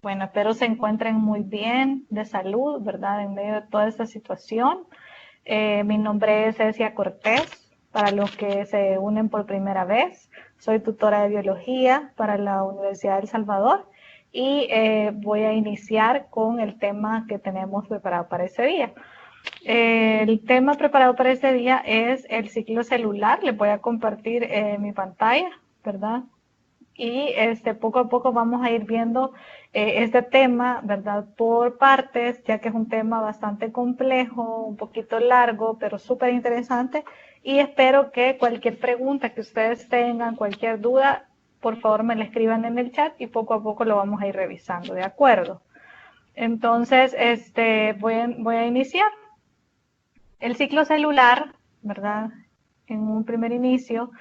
Bueno, espero se encuentren muy bien de salud, ¿verdad? En medio de toda esta situación. Mi nombre es Cecia Cortés, para los que se unen por primera vez. Soy tutora de biología para la Universidad de El Salvador y voy a iniciar con el tema que tenemos preparado para este día. El tema preparado para este día es el ciclo celular. Les voy a compartir mi pantalla, ¿verdad? Y poco a poco vamos a ir viendo este tema, ¿verdad? Por partes, ya que es un tema bastante complejo, un poquito largo, pero súper interesante. Y espero que cualquier pregunta que ustedes tengan, cualquier duda, por favor me la escriban en el chat y poco a poco lo vamos a ir revisando, ¿de acuerdo? Entonces, voy a iniciar. El ciclo celular, ¿verdad? En un primer inicio,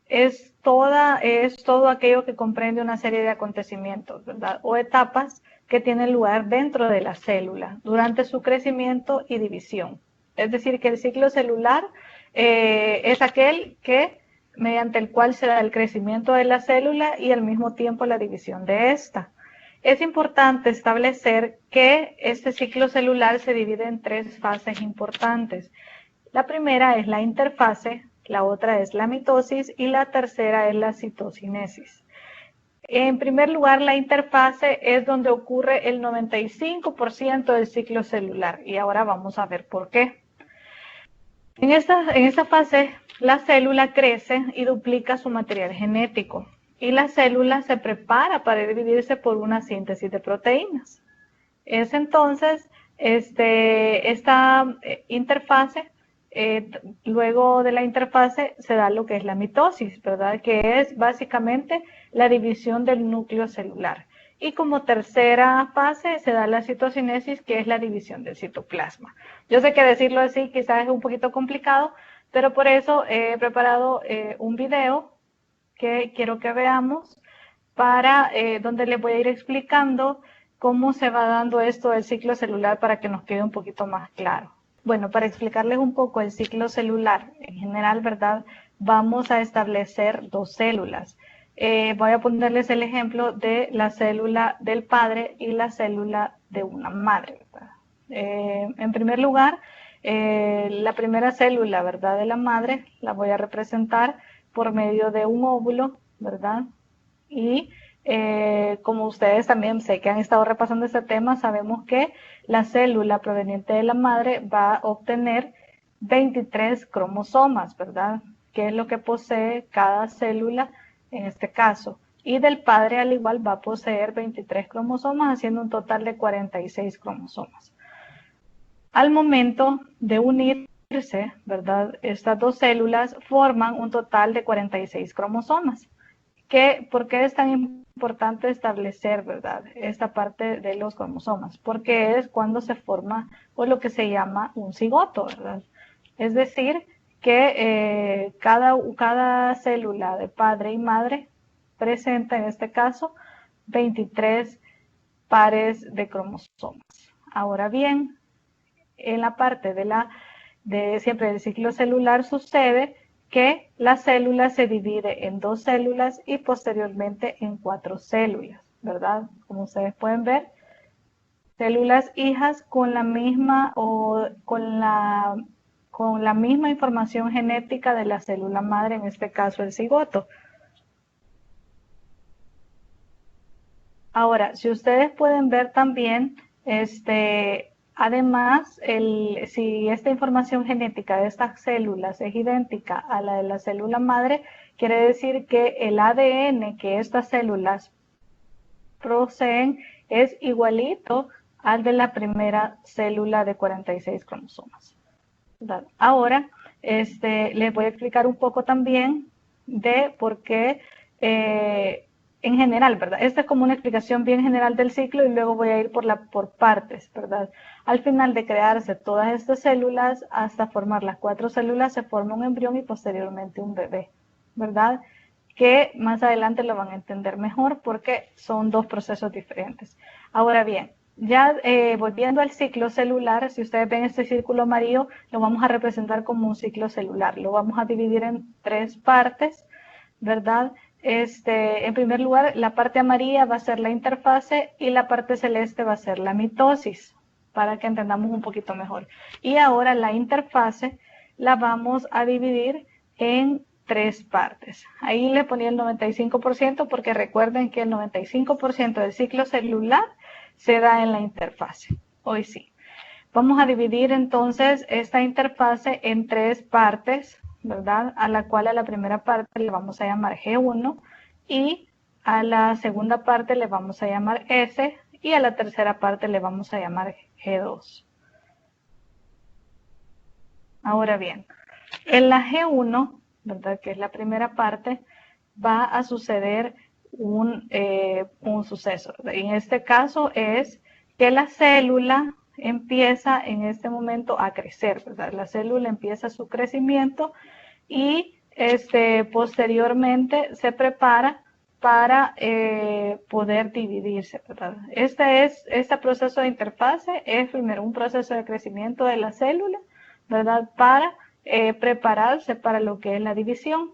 es todo aquello que comprende una serie de acontecimientos, ¿verdad? O etapas que tienen lugar dentro de la célula durante su crecimiento y división. Es decir, que el ciclo celular es aquel que mediante el cual se da el crecimiento de la célula y al mismo tiempo la división de esta. Es importante establecer que este ciclo celular se divide en tres fases importantes. La primera es la interfase, la otra es la mitosis y la tercera es la citocinesis. En primer lugar, la interfase es donde ocurre el 95% del ciclo celular y ahora vamos a ver por qué. En esta fase, la célula crece y duplica su material genético y la célula se prepara para dividirse por una síntesis de proteínas. Es entonces esta interfase. Luego de la interfase se da lo que es la mitosis, ¿verdad? Que es básicamente la división del núcleo celular. Y como tercera fase se da la citocinesis, que es la división del citoplasma. Yo sé que decirlo así quizás es un poquito complicado, pero por eso he preparado un video que quiero que veamos para donde les voy a ir explicando cómo se va dando esto del ciclo celular para que nos quede un poquito más claro. Bueno, para explicarles un poco el ciclo celular en general, ¿verdad? Vamos a establecer dos células. Voy a ponerles el ejemplo de la célula del padre y la célula de una madre, ¿verdad? En primer lugar, la primera célula, ¿verdad? De la madre la voy a representar por medio de un óvulo, ¿verdad? Y como ustedes también sé que han estado repasando este tema, sabemos que la célula proveniente de la madre va a obtener 23 cromosomas, ¿verdad? Que es lo que posee cada célula en este caso. Y del padre al igual va a poseer 23 cromosomas, haciendo un total de 46 cromosomas. Al momento de unirse, ¿verdad? Estas dos células forman un total de 46 cromosomas. ¿Por qué es tan importante establecer, verdad, esta parte de los cromosomas? Porque es cuando se forma o lo que se llama un cigoto, ¿verdad? Es decir, que cada célula de padre y madre presenta en este caso 23 pares de cromosomas. Ahora bien, en la parte siempre del ciclo celular sucede que la célula se divide en dos células y posteriormente en cuatro células, ¿verdad? Como ustedes pueden ver, células hijas con la misma información genética de la célula madre, en este caso el cigoto. Ahora, si ustedes pueden ver también, además, si esta información genética de estas células es idéntica a la de la célula madre, quiere decir que el ADN que estas células poseen es igualito al de la primera célula de 46 cromosomas. ¿Verdad? Ahora, les voy a explicar un poco también de por qué en general, ¿verdad? Esta es como una explicación bien general del ciclo y luego voy a ir por partes, ¿verdad? Al final de crearse todas estas células, hasta formar las 4 células, se forma un embrión y posteriormente un bebé, ¿verdad? Que más adelante lo van a entender mejor porque son dos procesos diferentes. Ahora bien, ya volviendo al ciclo celular, si ustedes ven este círculo amarillo, lo vamos a representar como un ciclo celular. Lo vamos a dividir en tres partes, ¿verdad? en primer lugar, la parte amarilla va a ser la interfase y la parte celeste va a ser la mitosis, para que entendamos un poquito mejor. Y ahora la interfase la vamos a dividir en 3 partes. Ahí le ponía el 95% porque recuerden que el 95% del ciclo celular se da en la interfase. Hoy sí. Vamos a dividir entonces esta interfase en 3 partes, ¿verdad? A la cual a la primera parte le vamos a llamar G1 y a la segunda parte le vamos a llamar S y a la tercera parte le vamos a llamar G2. Ahora bien, en la G1, ¿verdad? Que es la primera parte, va a suceder un suceso. En este caso es que la célula empieza en este momento a crecer, ¿verdad? La célula empieza su crecimiento y posteriormente se prepara para poder dividirse, ¿verdad? Este proceso de interfase es primero un proceso de crecimiento de la célula, ¿verdad? Para prepararse para lo que es la división.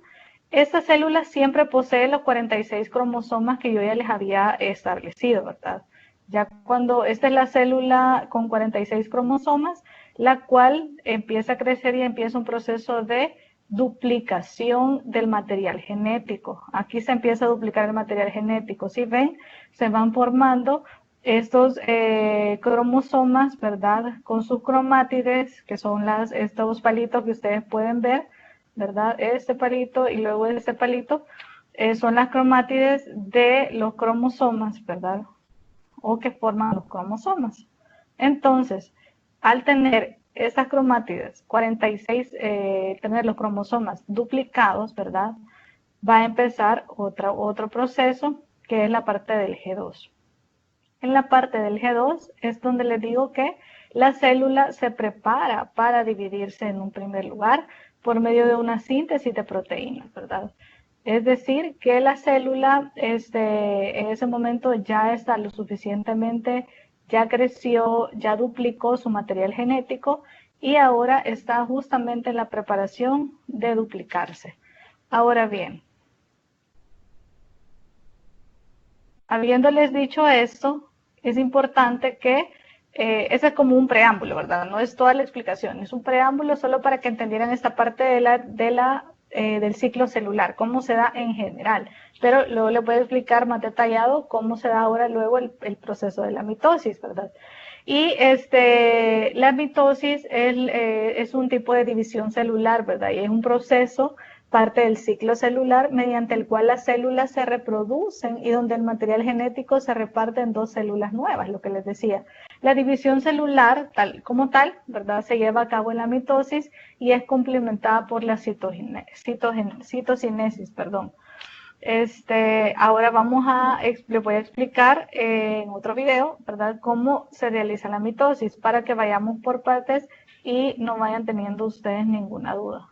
Esta célula siempre posee los 46 cromosomas que yo ya les había establecido, ¿verdad? Ya cuando esta es la célula con 46 cromosomas, la cual empieza a crecer y empieza un proceso de duplicación del material genético. Aquí se empieza a duplicar el material genético. Si ven, se van formando estos cromosomas, ¿verdad? Con sus cromátides, que son estos palitos que ustedes pueden ver, ¿verdad? Este palito y luego este palito son las cromátides de los cromosomas, ¿verdad? O que forman los cromosomas. Entonces, al tener estas cromátides, 46, tener los cromosomas duplicados, ¿verdad? Va a empezar otro proceso que es la parte del G2. En la parte del G2 es donde les digo que la célula se prepara para dividirse en un primer lugar por medio de una síntesis de proteínas, ¿verdad? Es decir, que la célula en ese momento ya está lo suficientemente, ya creció, ya duplicó su material genético y ahora está justamente en la preparación de duplicarse. Ahora bien, habiéndoles dicho esto, es importante que ese es como un preámbulo, ¿verdad? No es toda la explicación, es un preámbulo solo para que entendieran esta parte del ciclo celular, cómo se da en general. Pero luego les voy a explicar más detallado cómo se da ahora luego el proceso de la mitosis, ¿verdad? Y la mitosis es un tipo de división celular, ¿verdad? Y es un proceso, parte del ciclo celular, mediante el cual las células se reproducen y donde el material genético se reparte en 2 células nuevas, lo que les decía. La división celular, tal como tal, ¿verdad? Se lleva a cabo en la mitosis y es complementada por la citocinesis, perdón. Ahora les voy a explicar en otro video, ¿verdad? Cómo se realiza la mitosis para que vayamos por partes y no vayan teniendo ustedes ninguna duda.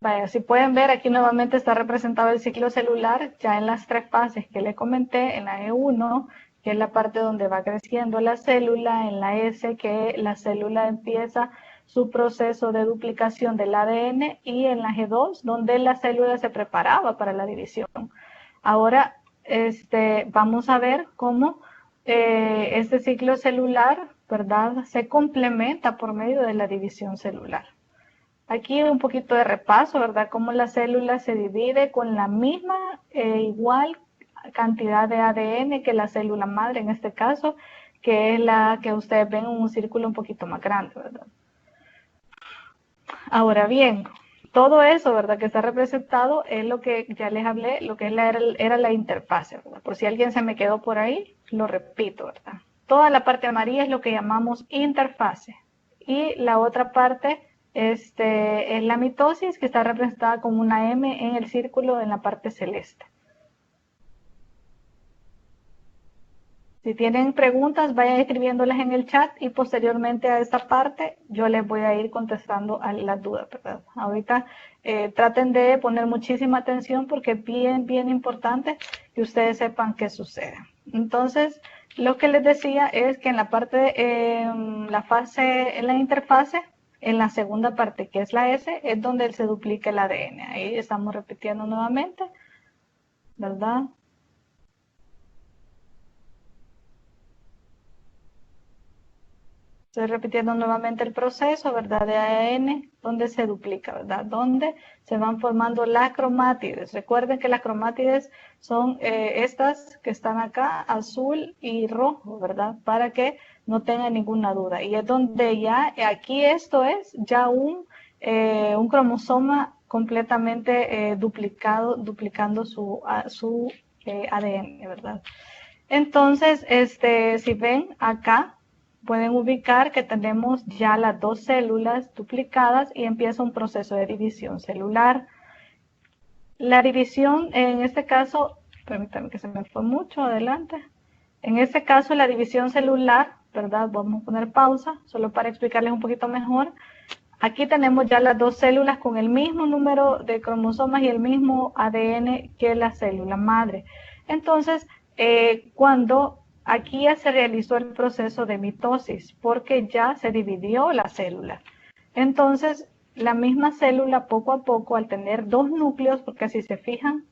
Vaya, si pueden ver, aquí nuevamente está representado el ciclo celular, ya en las 3 fases que les comenté, en la E1, que es la parte donde va creciendo la célula, en la S, que la célula empieza su proceso de duplicación del ADN, y en la G2, donde la célula se preparaba para la división. Ahora, vamos a ver cómo este ciclo celular, ¿verdad?, se complementa por medio de la división celular. Aquí un poquito de repaso, ¿verdad? Cómo la célula se divide con la misma igual cantidad de ADN que la célula madre en este caso, que es la que ustedes ven en un círculo un poquito más grande, ¿verdad? Ahora bien, todo eso, ¿verdad?, que está representado es lo que ya les hablé, lo que era la interfase, ¿verdad? Por si alguien se me quedó por ahí, lo repito, ¿verdad? Toda la parte amarilla es lo que llamamos interfase y la otra parte es la mitosis, que está representada como una M en el círculo en la parte celeste. Si tienen preguntas, vayan escribiéndolas en el chat y posteriormente a esta parte yo les voy a ir contestando a las dudas, ¿verdad? Ahorita traten de poner muchísima atención porque es bien, bien importante que ustedes sepan qué sucede. Entonces, lo que les decía es que en la parte, en la interfase, en la segunda parte, que es la S, es donde se duplica el ADN. Ahí estamos repitiendo nuevamente, ¿verdad? Estoy repitiendo nuevamente el proceso, ¿verdad? De ADN, donde se duplica, ¿verdad? Donde se van formando las cromátides. Recuerden que las cromátides son estas que están acá, azul y rojo, ¿verdad? Para que no tengan ninguna duda. Y es donde ya, aquí esto es ya un cromosoma completamente duplicando su ADN, ¿verdad? Entonces, si ven acá, pueden ubicar que tenemos ya las dos células duplicadas y empieza un proceso de división celular. La división, en este caso, permítanme que se me fue mucho adelante. En este caso, la división celular, ¿verdad? Vamos a poner pausa, solo para explicarles un poquito mejor. Aquí tenemos ya las dos células con el mismo número de cromosomas y el mismo ADN que la célula madre. Entonces, cuando aquí ya se realizó el proceso de mitosis, porque ya se dividió la célula. Entonces, la misma célula poco a poco, al tener dos núcleos, porque si se fijan,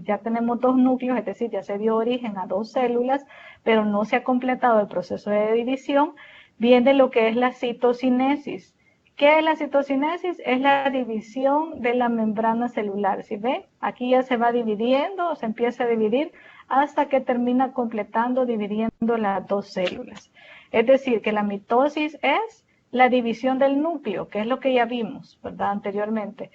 ya tenemos dos núcleos, es decir, ya se dio origen a dos células, pero no se ha completado el proceso de división, viene lo que es la citocinesis. ¿Qué es la citocinesis? Es la división de la membrana celular. ¿Sí ven? Aquí ya se va dividiendo, se empieza a dividir hasta que termina completando, dividiendo las dos células. Es decir, que la mitosis es la división del núcleo, que es lo que ya vimos, ¿verdad? Anteriormente.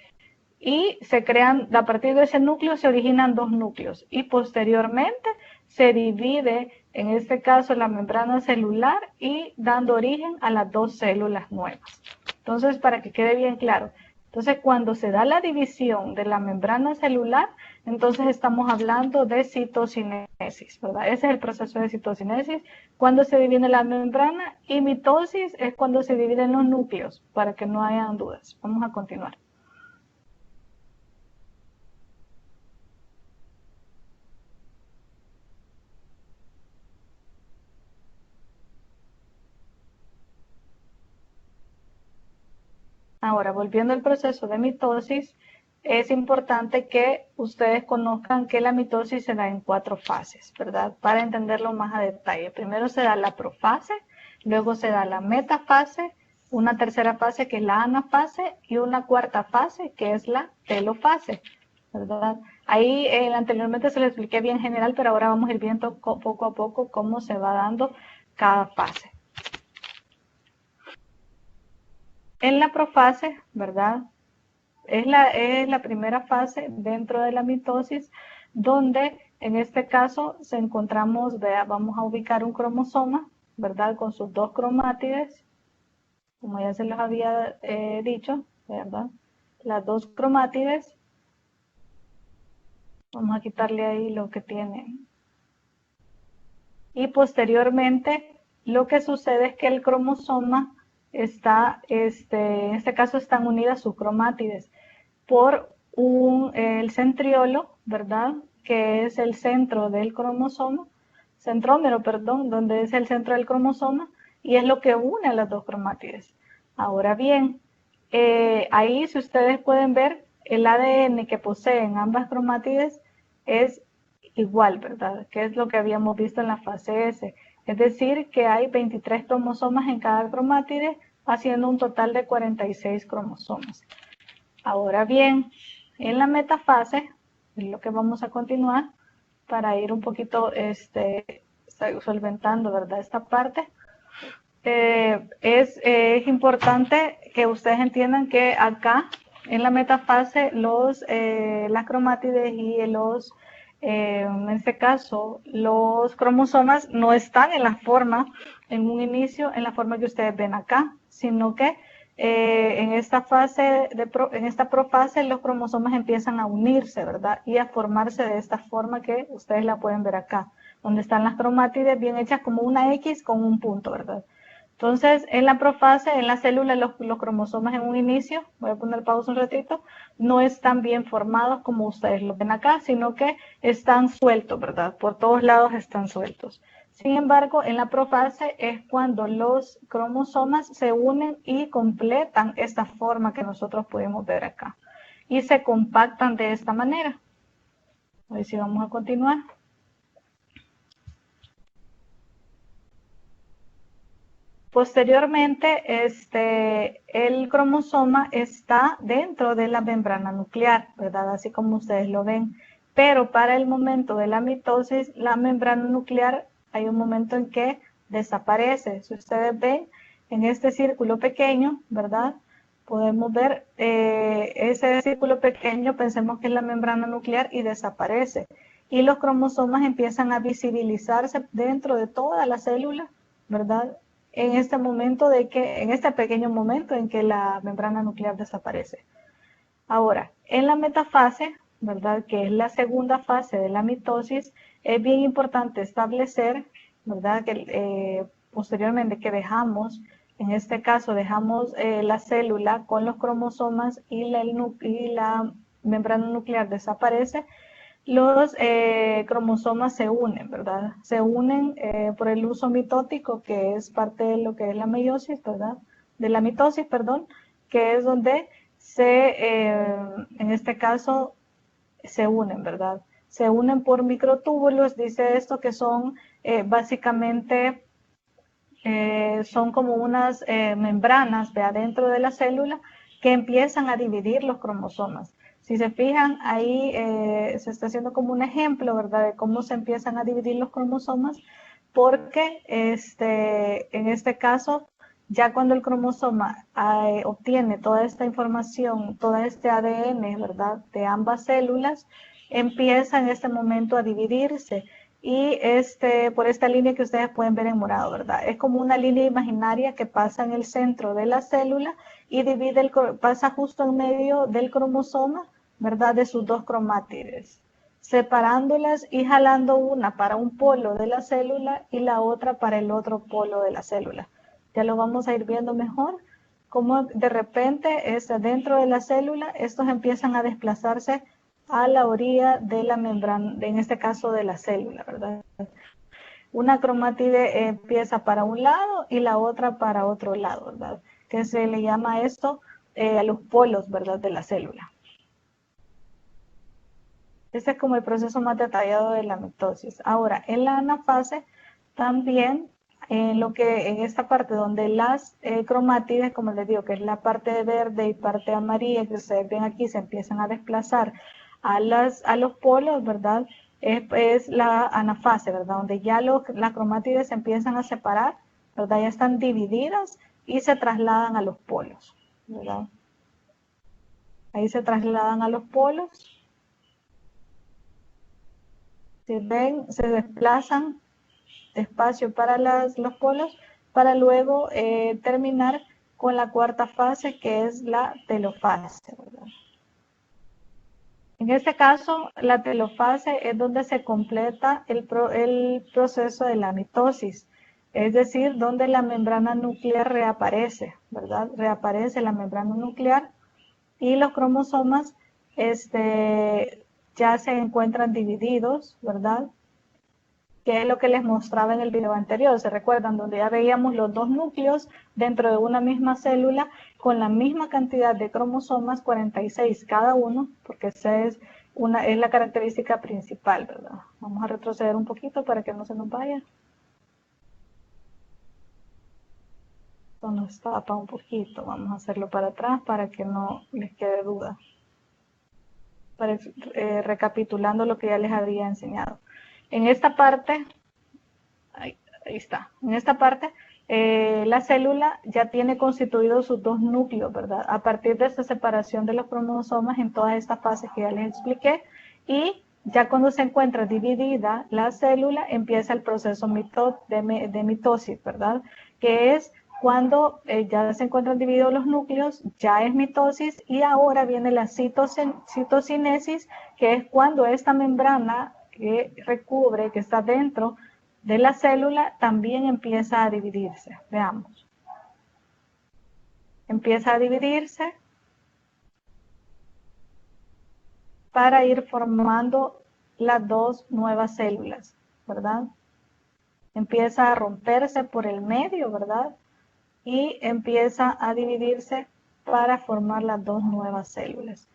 Y se crean, a partir de ese núcleo se originan dos núcleos y posteriormente se divide, en este caso, la membrana celular y dando origen a las dos células nuevas. Entonces, para que quede bien claro, entonces cuando se da la división de la membrana celular, entonces estamos hablando de citocinesis, ¿verdad? Ese es el proceso de citocinesis, cuando se divide la membrana, y mitosis es cuando se dividen los núcleos, para que no hayan dudas. Vamos a continuar. Ahora, volviendo al proceso de mitosis, es importante que ustedes conozcan que la mitosis se da en 4 fases, ¿verdad? Para entenderlo más a detalle. Primero se da la profase, luego se da la metafase, una tercera fase que es la anafase y una cuarta fase que es la telofase, ¿verdad? Ahí anteriormente se lo expliqué bien general, pero ahora vamos a ir viendo poco a poco cómo se va dando cada fase. En la profase, ¿verdad? Es la primera fase dentro de la mitosis, donde en este caso se encontramos, vamos a ubicar un cromosoma, ¿verdad? Con sus dos cromátides, como ya se los había dicho, ¿verdad? Las dos cromátides, vamos a quitarle ahí lo que tienen. Y posteriormente, lo que sucede es que el cromosoma está, en este caso están unidas sus cromátides por el centriolo, ¿verdad? Que es el centro del cromosoma, centrómero, perdón, donde es el centro del cromosoma y es lo que une a las dos cromátides. Ahora bien, ahí si ustedes pueden ver, el ADN que poseen ambas cromátides es igual, ¿verdad? Que es lo que habíamos visto en la fase S. Es decir, que hay 23 cromosomas en cada cromátide, haciendo un total de 46 cromosomas. Ahora bien, en la metafase, es lo que vamos a continuar para ir un poquito solventando, ¿verdad? Esta parte. Es importante que ustedes entiendan que acá en la metafase las cromátides y en este caso los cromosomas no están en la forma, en un inicio, en la forma que ustedes ven acá, sino que en esta fase, en esta profase, los cromosomas empiezan a unirse, ¿verdad? Y a formarse de esta forma que ustedes la pueden ver acá, donde están las cromátides bien hechas como una X con un punto, ¿verdad? Entonces, en la profase, en la célula, los cromosomas en un inicio, voy a poner pausa un ratito, no están bien formados como ustedes lo ven acá, sino que están sueltos, ¿verdad? Por todos lados están sueltos. Sin embargo, en la profase es cuando los cromosomas se unen y completan esta forma que nosotros podemos ver acá. Y se compactan de esta manera. A ver si vamos a continuar. Posteriormente, el cromosoma está dentro de la membrana nuclear, ¿verdad? Así como ustedes lo ven. Pero para el momento de la mitosis, la membrana nuclear hay un momento en que desaparece. Si ustedes ven en este círculo pequeño, ¿verdad? Podemos ver ese círculo pequeño, pensemos que es la membrana nuclear y desaparece. Y los cromosomas empiezan a visibilizarse dentro de toda la célula, ¿verdad? En este momento en este pequeño momento en que la membrana nuclear desaparece. Ahora, en la metafase, ¿verdad? Que es la segunda fase de la mitosis, es bien importante establecer, ¿verdad? Que posteriormente que en este caso dejamos la célula con los cromosomas y la membrana nuclear desaparece, los cromosomas se unen, ¿verdad? Se unen por el uso mitótico, que es parte de lo que es la meiosis, ¿verdad? De la mitosis, perdón, que es donde en este caso, se unen, ¿verdad? Se unen por microtúbulos, dice esto, que son básicamente, son como unas membranas de adentro de la célula que empiezan a dividir los cromosomas. Si se fijan, ahí se está haciendo como un ejemplo, ¿verdad?, de cómo se empiezan a dividir los cromosomas, porque en este caso, ya cuando el cromosoma obtiene toda esta información, todo este ADN, ¿verdad?, de ambas células, empieza en este momento a dividirse. Y por esta línea que ustedes pueden ver en morado, ¿verdad? Es como una línea imaginaria que pasa en el centro de la célula y pasa justo en medio del cromosoma, ¿verdad? De sus dos cromátides, separándolas y jalando una para un polo de la célula y la otra para el otro polo de la célula. Ya lo vamos a ir viendo mejor, cómo de repente dentro de la célula estos empiezan a desplazarse a la orilla de la membrana, en este caso de la célula, ¿verdad? Una cromátide empieza para un lado y la otra para otro lado, ¿verdad? Que se le llama esto a los polos, ¿verdad?, de la célula. Este es como el proceso más detallado de la mitosis. Ahora, en la anafase también, en esta parte donde las cromátides, como les digo, que es la parte verde y parte amarilla que ustedes ven aquí, se empiezan a desplazar a los polos, ¿verdad? Es la anafase, ¿verdad? Donde ya las cromátides se empiezan a separar, ¿verdad? Ya están divididas y se trasladan a los polos, ¿verdad? Ahí se trasladan a los polos. Si ven, se desplazan despacio para los polos, para luego terminar con la cuarta fase, que es la telofase, ¿verdad? En este caso, la telofase es donde se completa el proceso de la mitosis, es decir, donde la membrana nuclear reaparece, ¿verdad? Reaparece la membrana nuclear y los cromosomas ya se encuentran divididos, ¿verdad? Que es lo que les mostraba en el video anterior, ¿se recuerdan? Donde ya veíamos los dos núcleos dentro de una misma célula con la misma cantidad de cromosomas, 46 cada uno, porque esa es la característica principal, ¿verdad? Vamos a retroceder un poquito para que no se nos vaya. Esto nos tapa un poquito, vamos a hacerlo para atrás para que no les quede duda. Recapitulando lo que ya les había enseñado. En esta parte, ahí está, en esta parte la célula ya tiene constituidos sus dos núcleos, ¿verdad? A partir de esta separación de los cromosomas en todas estas fases que ya les expliqué, y ya cuando se encuentra dividida la célula, empieza el proceso de mitosis, ¿verdad? Que es cuando ya se encuentran divididos los núcleos, ya es mitosis, y ahora viene la citocinesis, que es cuando esta membrana que recubre, que está dentro de la célula, también empieza a dividirse. Veamos. empieza a dividirse para ir formando las dos nuevas células, ¿verdad? Empieza a romperse por el medio, ¿verdad? Y empieza a dividirse para formar las dos nuevas células.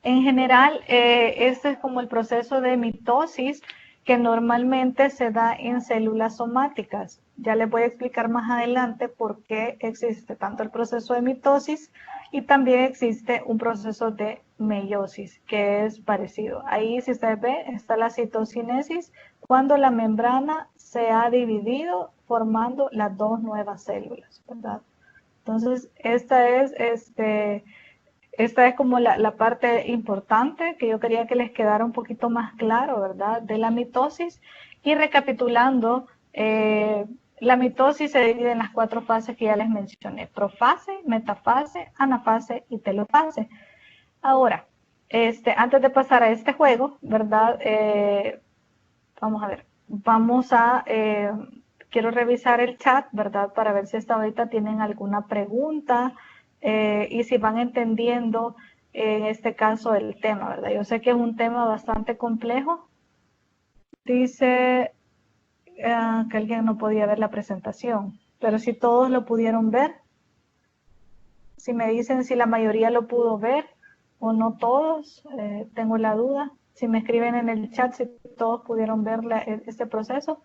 En general, este es como el proceso de mitosis que normalmente se da en células somáticas. Ya les voy a explicar más adelante por qué existe tanto el proceso de mitosis y también existe un proceso de meiosis, que es parecido. Ahí, si ustedes ven, está la citocinesis, cuando la membrana se ha dividido formando las dos nuevas células, ¿verdad? Entonces, esta es como la parte importante que yo quería que les quedara un poquito más claro, ¿verdad? De la mitosis. Y recapitulando, la mitosis se divide en las 4 fases que ya les mencioné: profase, metafase, anafase y telofase. Ahora, antes de pasar a este juego, ¿verdad? Vamos a ver, quiero revisar el chat, ¿verdad? Para ver si hasta ahorita tienen alguna pregunta y si van entendiendo en este caso el tema, ¿verdad? Yo sé que es un tema bastante complejo. Dice que alguien no podía ver la presentación, pero si todos lo pudieron ver, si me dicen si la mayoría lo pudo ver o no todos, tengo la duda. Si me escriben en el chat si todos pudieron ver este proceso.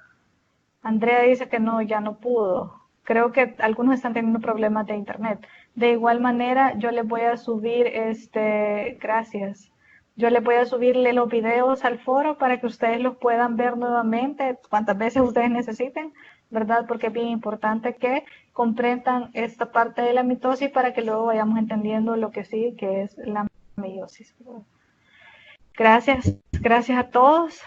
Andrea dice que no, ya no pudo. Creo que algunos están teniendo problemas de internet. De igual manera, yo les voy a subir, gracias. Yo les voy a subirle los videos al foro para que ustedes los puedan ver nuevamente, cuantas veces ustedes necesiten, ¿verdad? Porque es bien importante que comprendan esta parte de la mitosis para que luego vayamos entendiendo lo que sí, que es la meiosis. Gracias a todos.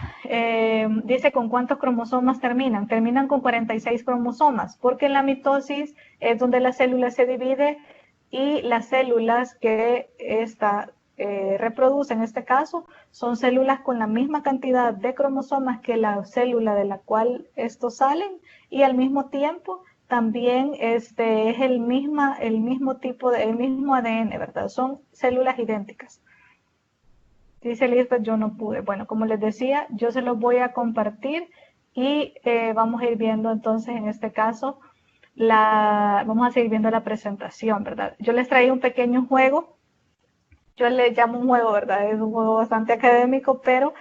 Dice, ¿con cuántos cromosomas terminan? Terminan con 46 cromosomas, porque en la mitosis es donde la célula se divide y las células que reproduce en este caso son células con la misma cantidad de cromosomas que la célula de la cual estos salen, y al mismo tiempo también es el mismo ADN, ¿verdad? Son células idénticas. Dice Lisbeth, yo no pude. Bueno, como les decía, yo se los voy a compartir y vamos a ir viendo entonces en este caso, vamos a seguir viendo la presentación, ¿verdad? Yo les traí un pequeño juego, yo le llamo un juego, ¿verdad? Es un juego bastante académico, pero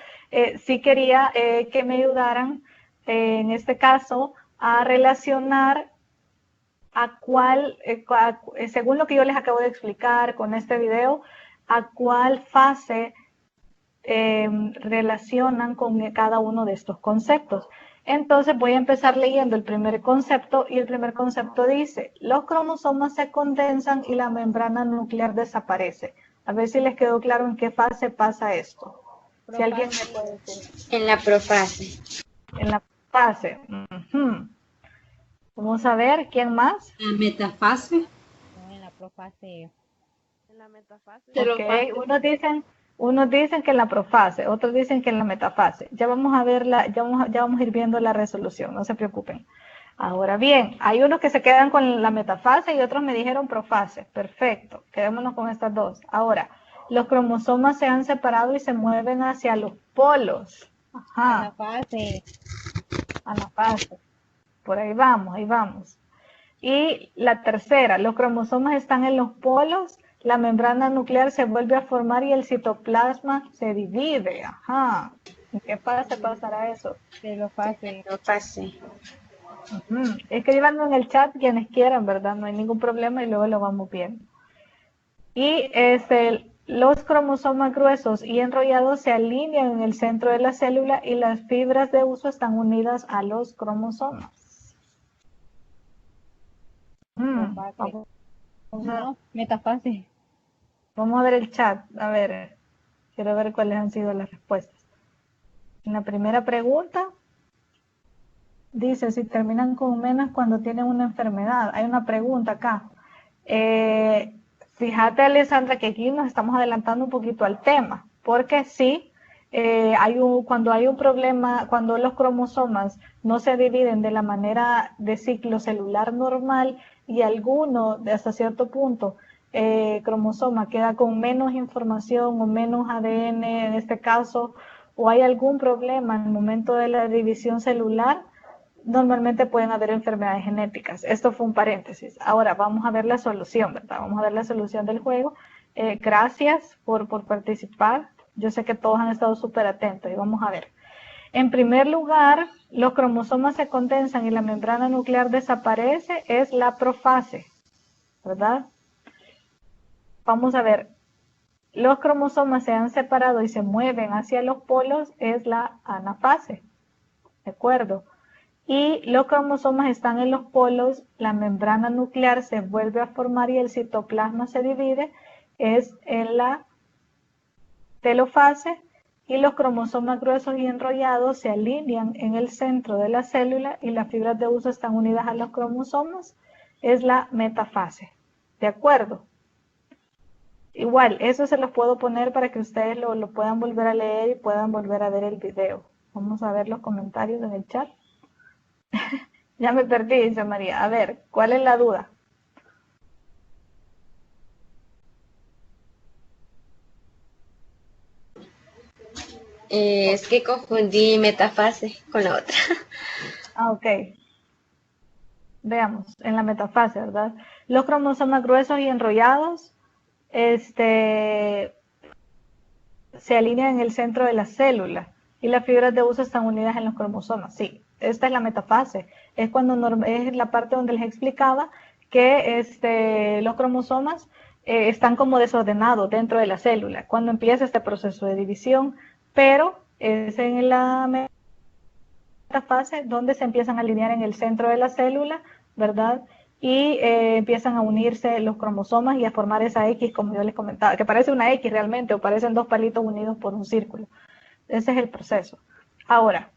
sí quería que me ayudaran en este caso a relacionar según lo que yo les acabo de explicar con este video, a cuál fase relacionan con cada uno de estos conceptos. Entonces voy a empezar leyendo el primer concepto, y el primer concepto dice: los cromosomas se condensan y la membrana nuclear desaparece. A ver si les quedó claro en qué fase pasa esto. Profase. Si alguien me puede decir. En la profase. En la fase. Vamos a ver, ¿quién más? En la metafase. No, en la profase. En la metafase. Ok, unos dicen que en la profase, otros dicen que en la metafase. Ya vamos a verla, ya vamos a ir viendo la resolución, no se preocupen. Ahora bien, hay unos que se quedan con la metafase y otros me dijeron profase. Perfecto, quedémonos con estas dos. Ahora, los cromosomas se han separado y se mueven hacia los polos. Ajá. Anafase. Por ahí vamos, ahí vamos. Y la tercera, los cromosomas están en los polos, la membrana nuclear se vuelve a formar y el citoplasma se divide. Ajá. ¿En qué fase pasará eso? Telofase. Escríbanlo en el chat quienes quieran, ¿verdad? No hay ningún problema y luego lo vamos viendo. Y los cromosomas gruesos y enrollados se alinean en el centro de la célula y las fibras de uso están unidas a los cromosomas. Metafase. Vamos a ver el chat. A ver, quiero ver cuáles han sido las respuestas. En la primera pregunta dice: si terminan con menos cuando tienen una enfermedad. Hay una pregunta acá. Fíjate, Alessandra, que aquí nos estamos adelantando un poquito al tema, porque sí, cuando hay un problema, cuando los cromosomas no se dividen de la manera de ciclo celular normal y alguno, hasta cierto punto, cromosoma queda con menos información o menos ADN en este caso, o hay algún problema en el momento de la división celular, normalmente pueden haber enfermedades genéticas. Esto fue un paréntesis. Ahora vamos a ver la solución, ¿verdad? Vamos a ver la solución del juego. Gracias por participar. Yo sé que todos han estado súper atentos y vamos a ver. En primer lugar, los cromosomas se condensan y la membrana nuclear desaparece, es la profase, ¿verdad? Vamos a ver, los cromosomas se han separado y se mueven hacia los polos, es la anafase, ¿de acuerdo? Y los cromosomas están en los polos, la membrana nuclear se vuelve a formar y el citoplasma se divide, es en la telofase, y los cromosomas gruesos y enrollados se alinean en el centro de la célula y las fibras de uso están unidas a los cromosomas, es la metafase, ¿de acuerdo? Igual, eso se los puedo poner para que ustedes lo puedan volver a leer y puedan volver a ver el video. Vamos a ver los comentarios en el chat. Ya me perdí, dice María. A ver, ¿cuál es la duda? Es que confundí metafase con la otra. Ah, ok. Veamos, en la metafase, ¿verdad? Los cromosomas gruesos y enrollados se alinean en el centro de la célula y las fibras de uso están unidas en los cromosomas. Sí, esta es la metafase. Es cuando es la parte donde les explicaba que los cromosomas están como desordenados dentro de la célula cuando empieza este proceso de división, pero es en la metafase donde se empiezan a alinear en el centro de la célula, ¿verdad? Y empiezan a unirse los cromosomas y a formar esa X, como yo les comentaba, que parece una X realmente, o parecen dos palitos unidos por un círculo. Ese es el proceso. Ahora,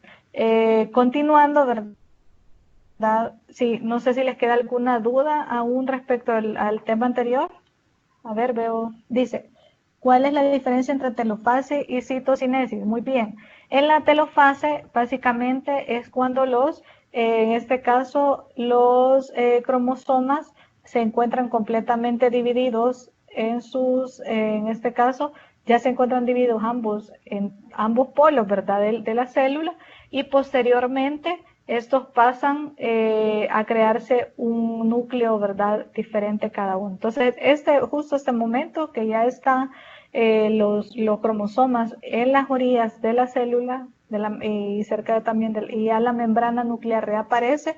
continuando, ¿verdad? Sí, no sé si les queda alguna duda aún respecto al tema anterior. A ver, veo, dice, ¿cuál es la diferencia entre telofase y citocinesis? Muy bien. En la telofase, básicamente, es cuando en este caso, los cromosomas se encuentran completamente divididos en este caso, ya se encuentran divididos en ambos polos, ¿verdad? De la célula, y posteriormente estos pasan a crearse un núcleo, ¿verdad? Diferente cada uno. Entonces, justo este momento que ya están los cromosomas en las orillas de la célula y cerca también y ya la membrana nuclear reaparece,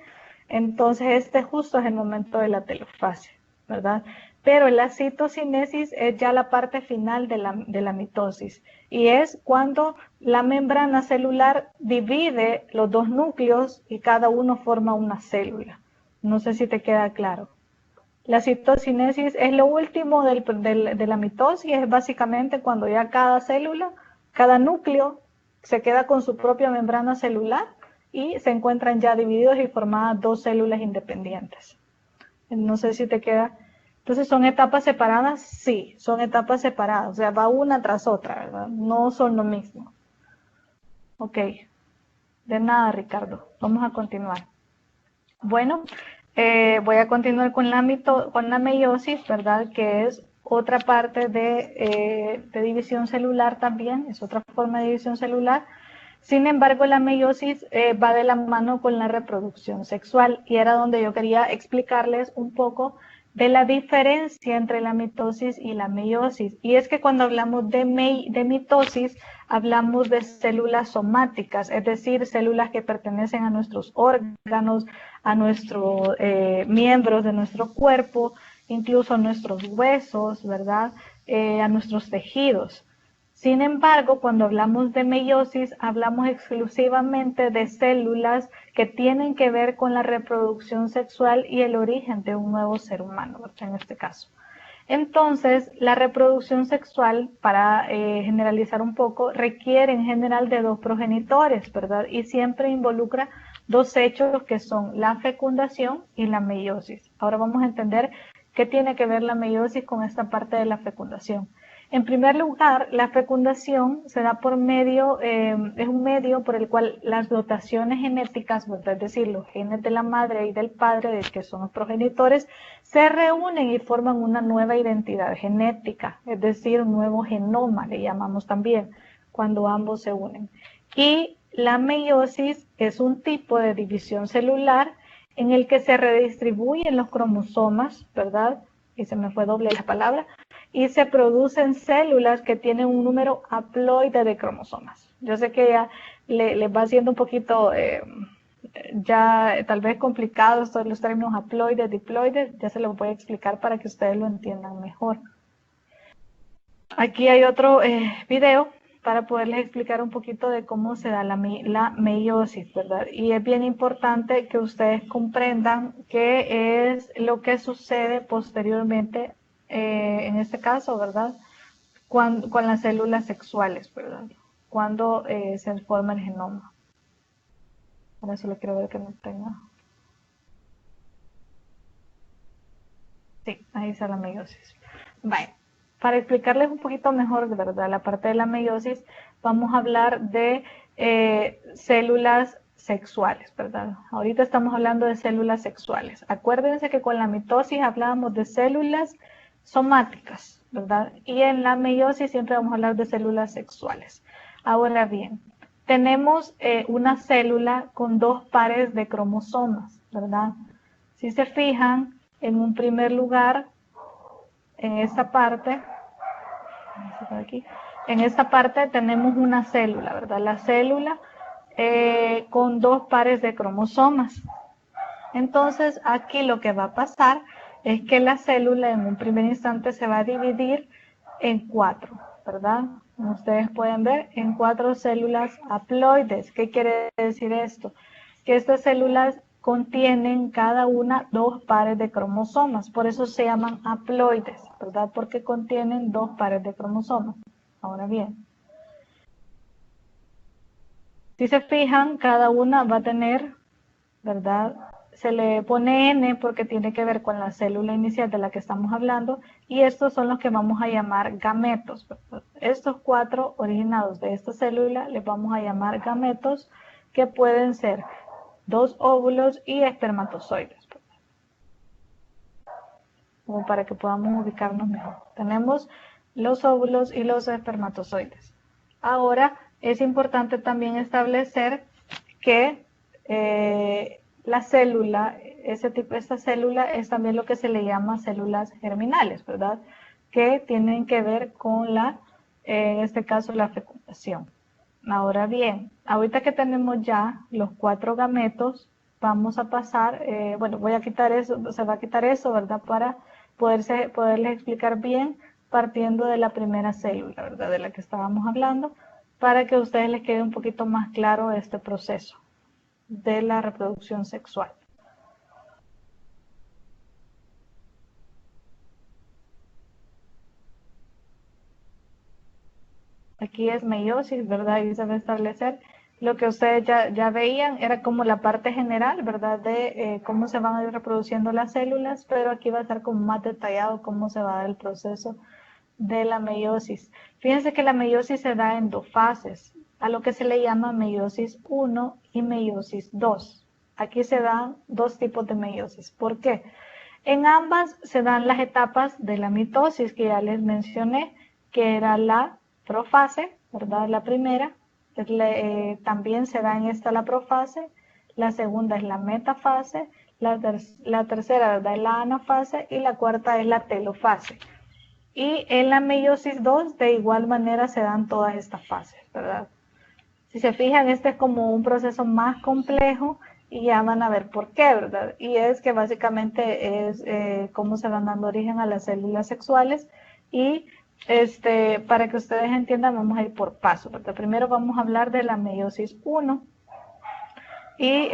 entonces justo es el momento de la telofase, ¿verdad? Pero la citocinesis es ya la parte final de la mitosis y es cuando la membrana celular divide los dos núcleos y cada uno forma una célula. No sé si te queda claro. La citocinesis es lo último de la mitosis, es básicamente cuando ya cada célula, cada núcleo se queda con su propia membrana celular y se encuentran ya divididos y formadas dos células independientes. No sé si te queda. Entonces, ¿son etapas separadas? Sí, son etapas separadas, o sea, va una tras otra, ¿verdad? No son lo mismo. Ok, de nada, Ricardo. Vamos a continuar. Bueno, voy a continuar con la meiosis, ¿verdad? Que es otra parte de división celular también, es otra forma de división celular. Sin embargo, la meiosis va de la mano con la reproducción sexual y era donde yo quería explicarles un poco de la diferencia entre la mitosis y la meiosis. Y es que cuando hablamos de mitosis, hablamos de células somáticas, es decir, células que pertenecen a nuestros órganos, a nuestros miembros de nuestro cuerpo, incluso a nuestros huesos, ¿verdad? A nuestros tejidos. Sin embargo, cuando hablamos de meiosis, hablamos exclusivamente de células que tienen que ver con la reproducción sexual y el origen de un nuevo ser humano, ¿verdad? En este caso. Entonces, la reproducción sexual, para generalizar un poco, requiere en general de dos progenitores, ¿verdad? Y siempre involucra dos hechos que son la fecundación y la meiosis. Ahora vamos a entender qué tiene que ver la meiosis con esta parte de la fecundación. En primer lugar, la fecundación se da por medio, es un medio por el cual las dotaciones genéticas, es decir, los genes de la madre y del padre, que son los progenitores, se reúnen y forman una nueva identidad genética, es decir, un nuevo genoma, le llamamos también, cuando ambos se unen. Y la meiosis es un tipo de división celular en el que se redistribuyen los cromosomas, ¿verdad? Y se me fue doble la palabra, y se producen células que tienen un número haploide de cromosomas. Yo sé que ya les va siendo un poquito ya tal vez complicado estos los términos haploides, diploides, ya se los voy a explicar para que ustedes lo entiendan mejor. Aquí hay otro video para poderles explicar un poquito de cómo se da la meiosis, ¿verdad? Y es bien importante que ustedes comprendan qué es lo que sucede posteriormente, en este caso, ¿verdad? Con las células sexuales, ¿verdad? Cuando se forma el genoma. Ahora solo quiero ver que no tenga. Sí, ahí está la meiosis. Vale. Para explicarles un poquito mejor, ¿verdad? La parte de la meiosis, vamos a hablar de células sexuales, ¿verdad? Ahorita estamos hablando de células sexuales. Acuérdense que con la mitosis hablábamos de células somáticas, ¿verdad? Y en la meiosis siempre vamos a hablar de células sexuales. Ahora bien, tenemos una célula con dos pares de cromosomas, ¿verdad? Si se fijan, en un primer lugar, en esta parte, en esta parte tenemos una célula, ¿verdad? La célula con dos pares de cromosomas. Entonces, aquí lo que va a pasar es que la célula en un primer instante se va a dividir en cuatro, ¿verdad? Como ustedes pueden ver, en cuatro células haploides. ¿Qué quiere decir esto? Que estas células contienen cada una dos pares de cromosomas, por eso se llaman haploides, ¿verdad? Porque contienen dos pares de cromosomas. Ahora bien, si se fijan, cada una va a tener, ¿verdad? Se le pone N porque tiene que ver con la célula inicial de la que estamos hablando, y estos son los que vamos a llamar gametos, ¿verdad? Estos cuatro originados de esta célula les vamos a llamar gametos, que pueden ser dos óvulos y espermatozoides, como para que podamos ubicarnos mejor. Tenemos los óvulos y los espermatozoides. Ahora es importante también establecer que la célula, esta célula es también lo que se le llama células germinales, ¿verdad? Que tienen que ver con en este caso, la fecundación. Ahora bien, ahorita que tenemos ya los cuatro gametos, vamos a pasar, bueno, voy a quitar eso, se va a quitar eso, ¿verdad? Para poderles explicar bien partiendo de la primera célula, ¿verdad? De la que estábamos hablando, para que a ustedes les quede un poquito más claro este proceso de la reproducción sexual. Aquí es meiosis, ¿verdad? Y se va a establecer lo que ustedes ya veían, era como la parte general, ¿verdad? De cómo se van a ir reproduciendo las células, pero aquí va a estar como más detallado cómo se va a dar el proceso de la meiosis. Fíjense que la meiosis se da en dos fases, a lo que se le llama meiosis 1 y meiosis 2. Aquí se dan dos tipos de meiosis. ¿Por qué? En ambas se dan las etapas de la mitosis que ya les mencioné, que era la profase, ¿verdad? La primera, también se da en esta la profase, la segunda es la metafase, la tercera, ¿verdad? Es la anafase y la cuarta es la telofase. Y en la meiosis 2 de igual manera se dan todas estas fases, ¿verdad? Si se fijan, este es como un proceso más complejo y ya van a ver por qué, ¿verdad? Y es que básicamente es cómo se van dando origen a las células sexuales y para que ustedes entiendan vamos a ir por paso, ¿verdad? Primero vamos a hablar de la meiosis 1 y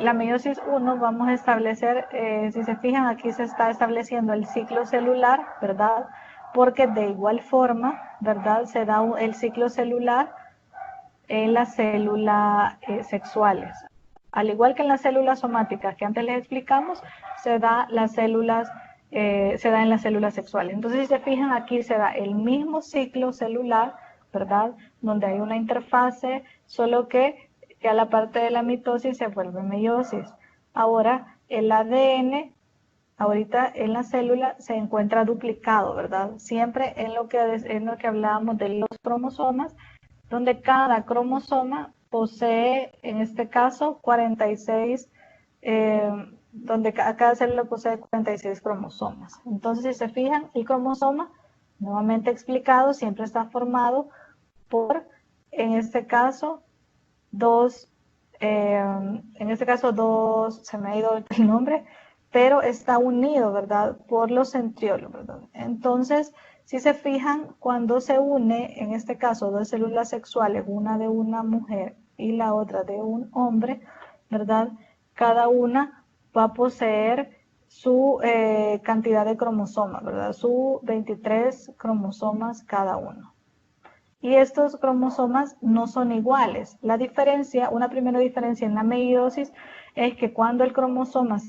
la meiosis 1 vamos a establecer, si se fijan aquí se está estableciendo el ciclo celular, ¿verdad? Porque de igual forma, ¿verdad? Se da el ciclo celular en las células sexuales. Al igual que en las células somáticas que antes les explicamos, se da las células se da en las células sexuales. Entonces, si se fijan, aquí se da el mismo ciclo celular, ¿verdad? Donde hay una interfase, solo que ya la parte de la mitosis se vuelve meiosis. Ahora, el ADN, ahorita en la célula se encuentra duplicado, ¿verdad? Siempre en lo que hablábamos de los cromosomas, donde cada cromosoma posee, en este caso, 46, donde cada célula posee 46 cromosomas. Entonces, si se fijan, el cromosoma, nuevamente explicado, siempre está formado por, en este caso, dos, se me ha ido el nombre, pero está unido, ¿verdad? Por los centriolos, ¿verdad? Entonces, si se fijan, cuando se une, en este caso, dos células sexuales, una de una mujer y la otra de un hombre, ¿verdad? Cada una va a poseer su cantidad de cromosomas, ¿verdad? Su 23 cromosomas cada uno. Y estos cromosomas no son iguales. La diferencia, una primera diferencia en la meiosis es que cuando el cromosoma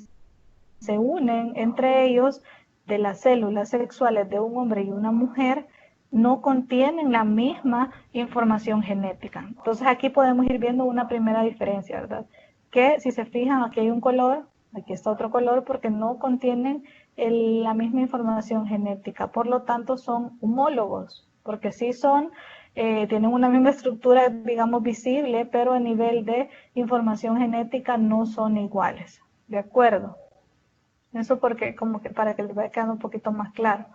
se unen entre ellos, de las células sexuales de un hombre y una mujer, no contienen la misma información genética. Entonces aquí podemos ir viendo una primera diferencia, ¿verdad? Que si se fijan, aquí hay un color, aquí está otro color, porque no contienen la misma información genética. Por lo tanto, son homólogos, porque sí son, tienen una misma estructura, digamos, visible, pero a nivel de información genética no son iguales. ¿De acuerdo? Eso porque como que para que les vaya quedando un poquito más claro.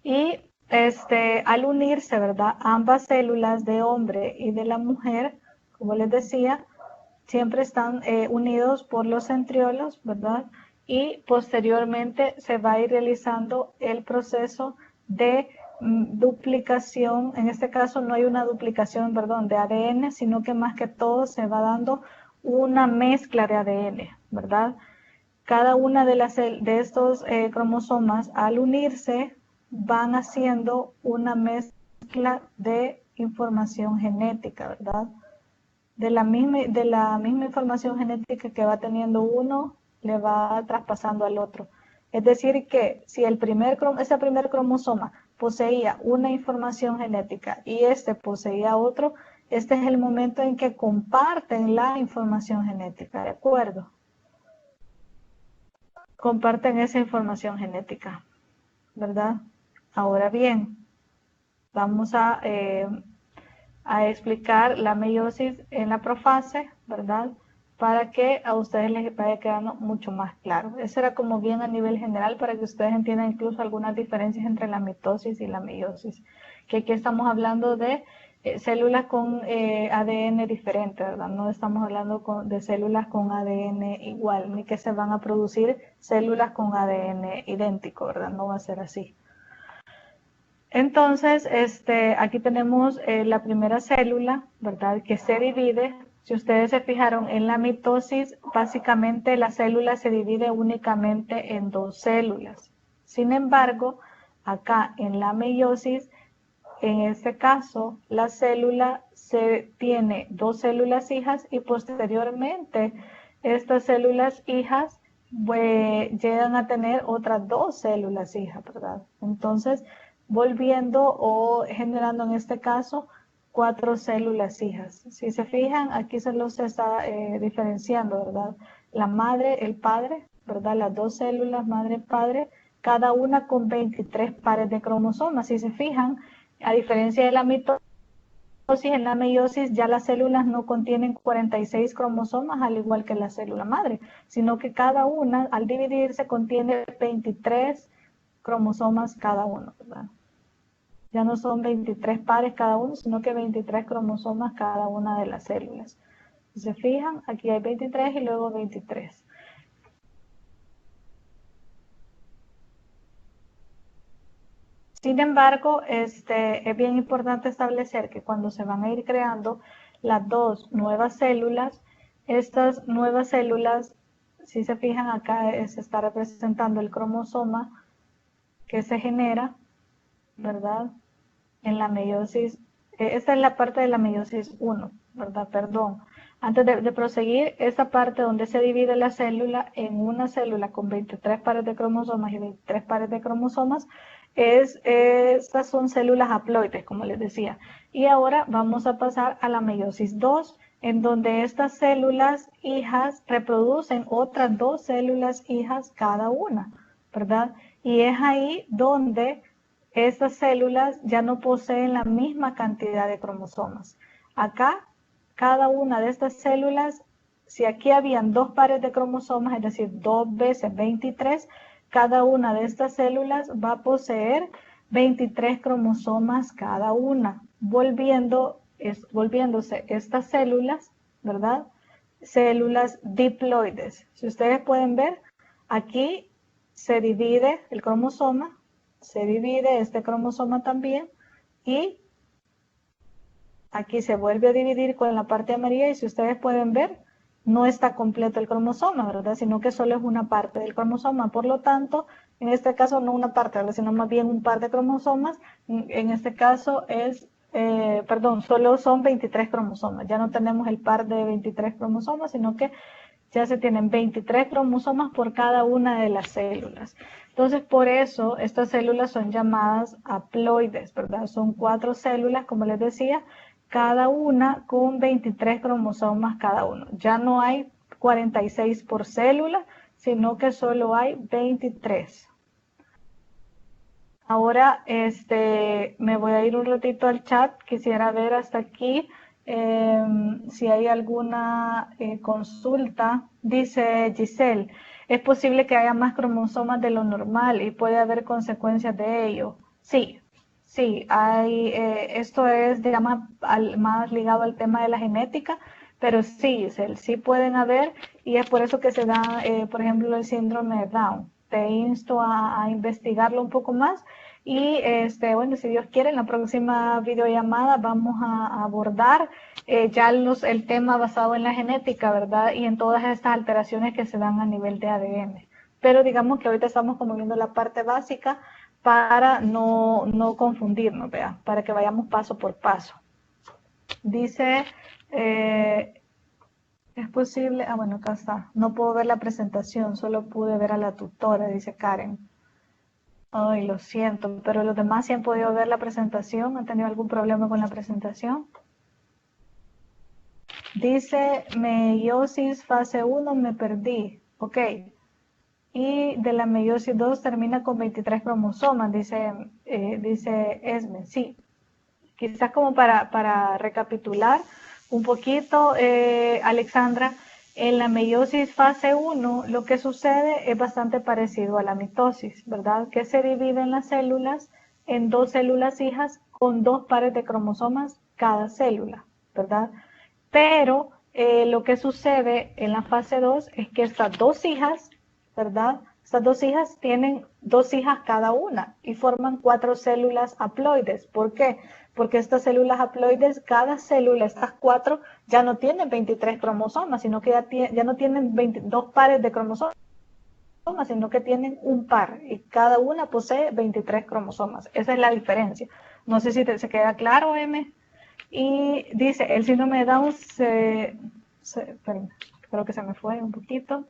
Y al unirse, ¿verdad? Ambas células de hombre y de la mujer, como les decía, siempre están unidos por los centriolos, ¿verdad? Y posteriormente se va a ir realizando el proceso de duplicación. En este caso no hay una duplicación, perdón, de ADN, sino que más que todo se va dando una mezcla de ADN, ¿verdad? Cada una de estos cromosomas, al unirse, van haciendo una mezcla de información genética, ¿verdad? De la misma información genética que va teniendo uno, le va traspasando al otro. Es decir, que si ese primer cromosoma poseía una información genética y este poseía otro, este es el momento en que comparten la información genética, ¿de acuerdo? Comparten esa información genética, ¿verdad? Ahora bien, vamos a explicar la meiosis en la profase, ¿verdad? Para que a ustedes les vaya quedando mucho más claro. Eso era como bien a nivel general para que ustedes entiendan incluso algunas diferencias entre la mitosis y la meiosis. Que aquí estamos hablando de células con ADN diferente, ¿verdad? No estamos hablando de células con ADN igual, ni que se van a producir células con ADN idéntico, ¿verdad? No va a ser así. Entonces, aquí tenemos la primera célula, ¿verdad? Que se divide. Si ustedes se fijaron en la mitosis, básicamente la célula se divide únicamente en dos células. Sin embargo, acá en la meiosis, en este caso, la célula tiene dos células hijas y posteriormente estas células hijas llegan a tener otras dos células hijas, ¿verdad? Entonces, volviendo o generando en este caso 4 células hijas. Si se fijan, aquí se los está diferenciando, ¿verdad? La madre, el padre, ¿verdad? Las dos células, madre, padre, cada una con 23 pares de cromosomas. Si se fijan, a diferencia de la mitosis, en la meiosis ya las células no contienen 46 cromosomas al igual que la célula madre, sino que cada una al dividirse contiene 23 cromosomas cada uno, ¿verdad? Ya no son 23 pares cada uno, sino que 23 cromosomas cada una de las células. Si se fijan, aquí hay 23 y luego 23. Sin embargo, es bien importante establecer que cuando se van a ir creando las dos nuevas células, estas nuevas células, si se fijan acá, se está representando el cromosoma que se genera, ¿verdad? En la meiosis, esta es la parte de la meiosis 1, ¿verdad? Perdón. Antes de proseguir, esta parte donde se divide la célula en una célula con 23 pares de cromosomas y 23 pares de cromosomas, estas son células haploides, como les decía. Y ahora vamos a pasar a la meiosis 2, en donde estas células hijas reproducen otras 2 células hijas cada una, ¿verdad? Y es ahí donde estas células ya no poseen la misma cantidad de cromosomas. Acá, cada una de estas células, si aquí habían 2 pares de cromosomas, es decir, 2 veces 23, cada una de estas células va a poseer 23 cromosomas cada una, volviéndose estas células, ¿verdad? Células diploides. Si ustedes pueden ver, aquí se divide el cromosoma, se divide este cromosoma también, y aquí se vuelve a dividir con la parte amarilla, y si ustedes pueden ver, no está completo el cromosoma, ¿verdad? Sino que solo es una parte del cromosoma. Por lo tanto, en este caso no una parte, ¿verdad? Sino más bien un par de cromosomas. En este caso solo son 23 cromosomas. Ya no tenemos el par de 23 cromosomas, sino que ya se tienen 23 cromosomas por cada una de las células. Entonces, por eso estas células son llamadas haploides, ¿verdad? Son 4 células, como les decía, cada una con 23 cromosomas cada uno. Ya no hay 46 por célula, sino que solo hay 23. Ahora me voy a ir un ratito al chat. Quisiera ver hasta aquí si hay alguna consulta. Dice Giselle, es posible que haya más cromosomas de lo normal y puede haber consecuencias de ello. Sí, sí, esto es, digamos, más ligado al tema de la genética, pero sí, sí pueden haber, y es por eso que se da, por ejemplo, el síndrome de Down. Te insto a investigarlo un poco más, y bueno, si Dios quiere, en la próxima videollamada vamos a abordar ya el tema basado en la genética, ¿verdad? Y en todas estas alteraciones que se dan a nivel de ADN. Pero digamos que ahorita estamos como viendo la parte básica para no confundirnos, ¿vea? Para que vayamos paso por paso. Dice, es posible, bueno, acá está, no puedo ver la presentación, solo pude ver a la tutora, dice Karen. Ay, lo siento, pero los demás sí han podido ver la presentación. ¿Han tenido algún problema con la presentación? Dice, meiosis fase 1 me perdí. Ok. Y de la meiosis 2 termina con 23 cromosomas, dice Esme. Sí. Quizás como para recapitular un poquito, Alexandra, en la meiosis fase 1 lo que sucede es bastante parecido a la mitosis, ¿verdad? Que se dividen las células en 2 células hijas con 2 pares de cromosomas cada célula, ¿verdad? Pero lo que sucede en la fase 2 es que estas 2 hijas, ¿verdad? Estas 2 hijas tienen 2 hijas cada una y forman 4 células haploides. ¿Por qué? Porque estas células haploides, cada célula, estas 4, ya no tienen 23 cromosomas, sino que ya no tienen 22 pares de cromosomas, sino que tienen un par, y cada una posee 23 cromosomas. Esa es la diferencia. No sé si se queda claro, M. Y dice, el síndrome de Down creo que se me fue un poquito.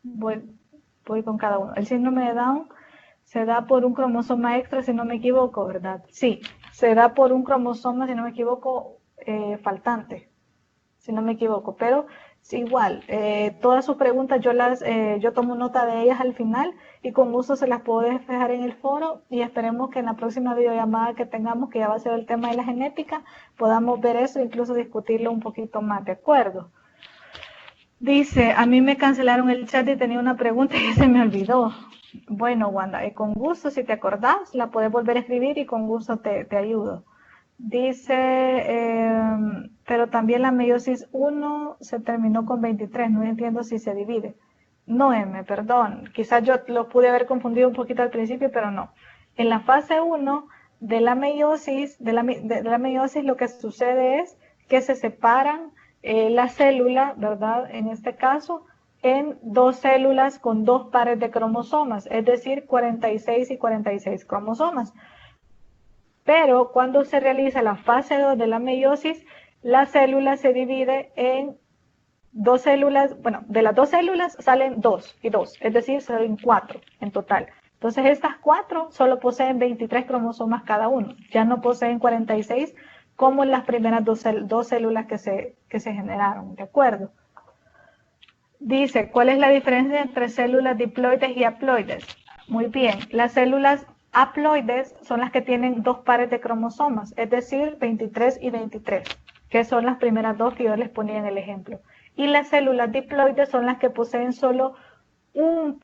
Voy con cada uno. El síndrome de Down se da por un cromosoma extra, si no me equivoco, ¿verdad? Sí, se da por un cromosoma, si no me equivoco, faltante, si no me equivoco. Pero es igual, todas sus preguntas yo tomo nota de ellas al final, y con gusto se las puedo dejar en el foro, y esperemos que en la próxima videollamada que tengamos, que ya va a ser el tema de la genética, podamos ver eso e incluso discutirlo un poquito más, ¿de acuerdo? Dice, a mí me cancelaron el chat y tenía una pregunta y se me olvidó. Bueno, Wanda, con gusto, si te acordás, la puedes volver a escribir y con gusto te ayudo. Dice, pero también la meiosis 1 se terminó con 23, no entiendo si se divide. No, M, perdón, quizás yo lo pude haber confundido un poquito al principio, pero no. En la fase 1 de la meiosis, lo que sucede es que se separan la célula, ¿verdad? En este caso, en 2 células con 2 pares de cromosomas, es decir, 46 y 46 cromosomas. Pero cuando se realiza la fase 2 de la meiosis, la célula se divide en dos células, bueno, de las dos células salen 2 y 2, es decir, salen 4 en total. Entonces estas 4 solo poseen 23 cromosomas cada uno, ya no poseen 46 como en las primeras dos células que se generaron, ¿de acuerdo? Dice, ¿cuál es la diferencia entre células diploides y haploides? Muy bien, las células haploides son las que tienen dos pares de cromosomas, es decir, 23 y 23, que son las primeras dos que yo les ponía en el ejemplo. Y las células diploides son las que poseen solo un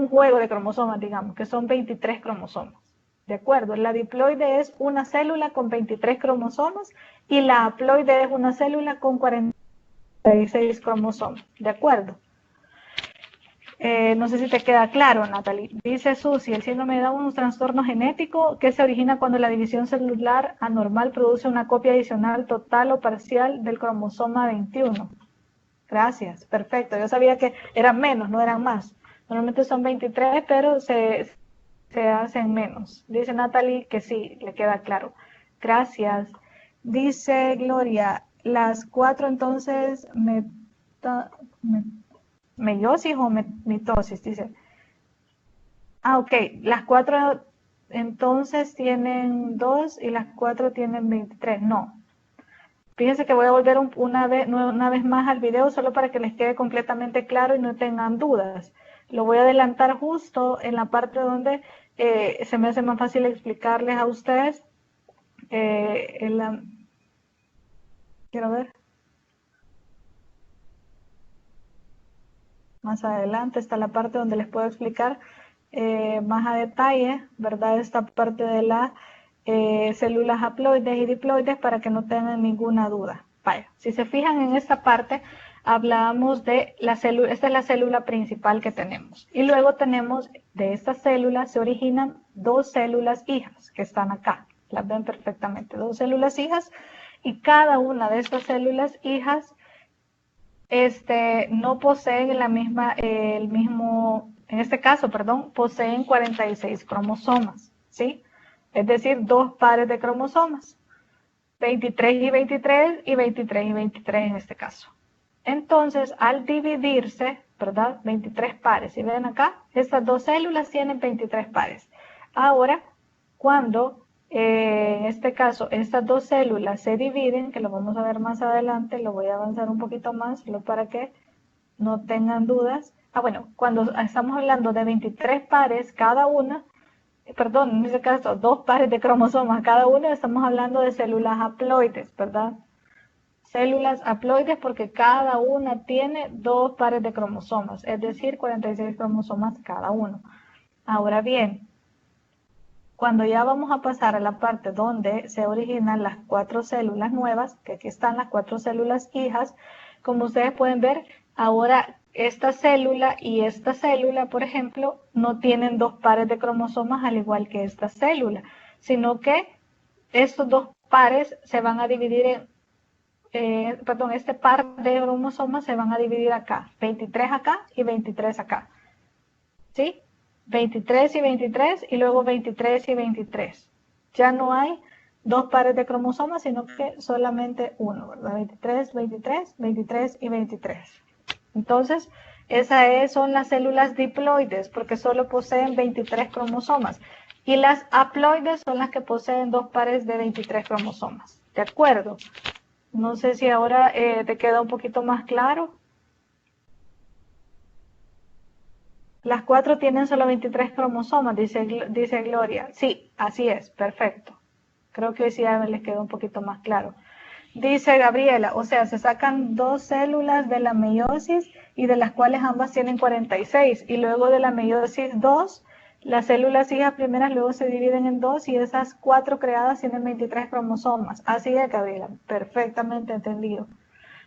juego de cromosomas, digamos, que son 23 cromosomas. ¿De acuerdo? La diploide es una célula con 23 cromosomas y la haploide es una célula con 46 cromosomas. ¿De acuerdo? No sé si te queda claro, Natalie. Dice Susi, el síndrome de Down es un trastorno genético que se origina cuando la división celular anormal produce una copia adicional total o parcial del cromosoma 21. Gracias, perfecto. Yo sabía que eran menos, no eran más. Normalmente son 23, pero se hacen menos. Dice Natalie que sí, le queda claro. Gracias. Dice Gloria, las 4 entonces meiosis o mitosis, dice. Ok, las 4 entonces tienen 2 y las 4 tienen 23. No. Fíjense que voy a volver una vez más al video solo para que les quede completamente claro y no tengan dudas. Lo voy a adelantar justo en la parte donde se me hace más fácil explicarles a ustedes. Quiero ver. Más adelante está la parte donde les puedo explicar más a detalle, ¿verdad? Esta parte de las células haploides y diploides para que no tengan ninguna duda. Vaya, si se fijan en esta parte, hablamos de la célula, esta es la célula principal que tenemos. Y luego tenemos, de estas células se originan dos células hijas que están acá. Las ven perfectamente, dos células hijas y cada una de estas células hijas no poseen en este caso, poseen 46 cromosomas, ¿sí? Es decir, dos pares de cromosomas, 23 y 23 y 23 y 23 en este caso. Entonces, al dividirse, ¿verdad? 23 pares, y ven acá, estas dos células tienen 23 pares. Ahora, cuando en este caso, estas dos células se dividen, que lo vamos a ver más adelante, lo voy a avanzar un poquito más, solo para que no tengan dudas. Bueno, cuando estamos hablando de 23 pares cada una, en este caso, dos pares de cromosomas cada una, estamos hablando de células haploides, ¿verdad? Células haploides porque cada una tiene dos pares de cromosomas, es decir, 46 cromosomas cada uno. Ahora bien, cuando ya vamos a pasar a la parte donde se originan las 4 células nuevas, que aquí están las 4 células hijas, como ustedes pueden ver, ahora esta célula y esta célula, por ejemplo, no tienen dos pares de cromosomas al igual que esta célula, sino que estos dos pares se van a dividir este par de cromosomas se van a dividir acá, 23 acá y 23 acá, ¿sí? 23 y 23 y luego 23 y 23. Ya no hay dos pares de cromosomas, sino que solamente uno, ¿verdad? 23, 23, 23 y 23. Entonces, esas son las células diploides, porque solo poseen 23 cromosomas. Y las haploides son las que poseen dos pares de 23 cromosomas. ¿De acuerdo? No sé si ahora te queda un poquito más claro. Las 4 tienen solo 23 cromosomas, dice Gloria. Sí, así es, perfecto. Creo que hoy sí ya les quedó un poquito más claro. Dice Gabriela, o sea, se sacan dos células de la meiosis y de las cuales ambas tienen 46. Y luego de la meiosis 2, las células hijas primeras luego se dividen en dos y esas 4 creadas tienen 23 cromosomas. Así es, Gabriela, perfectamente entendido.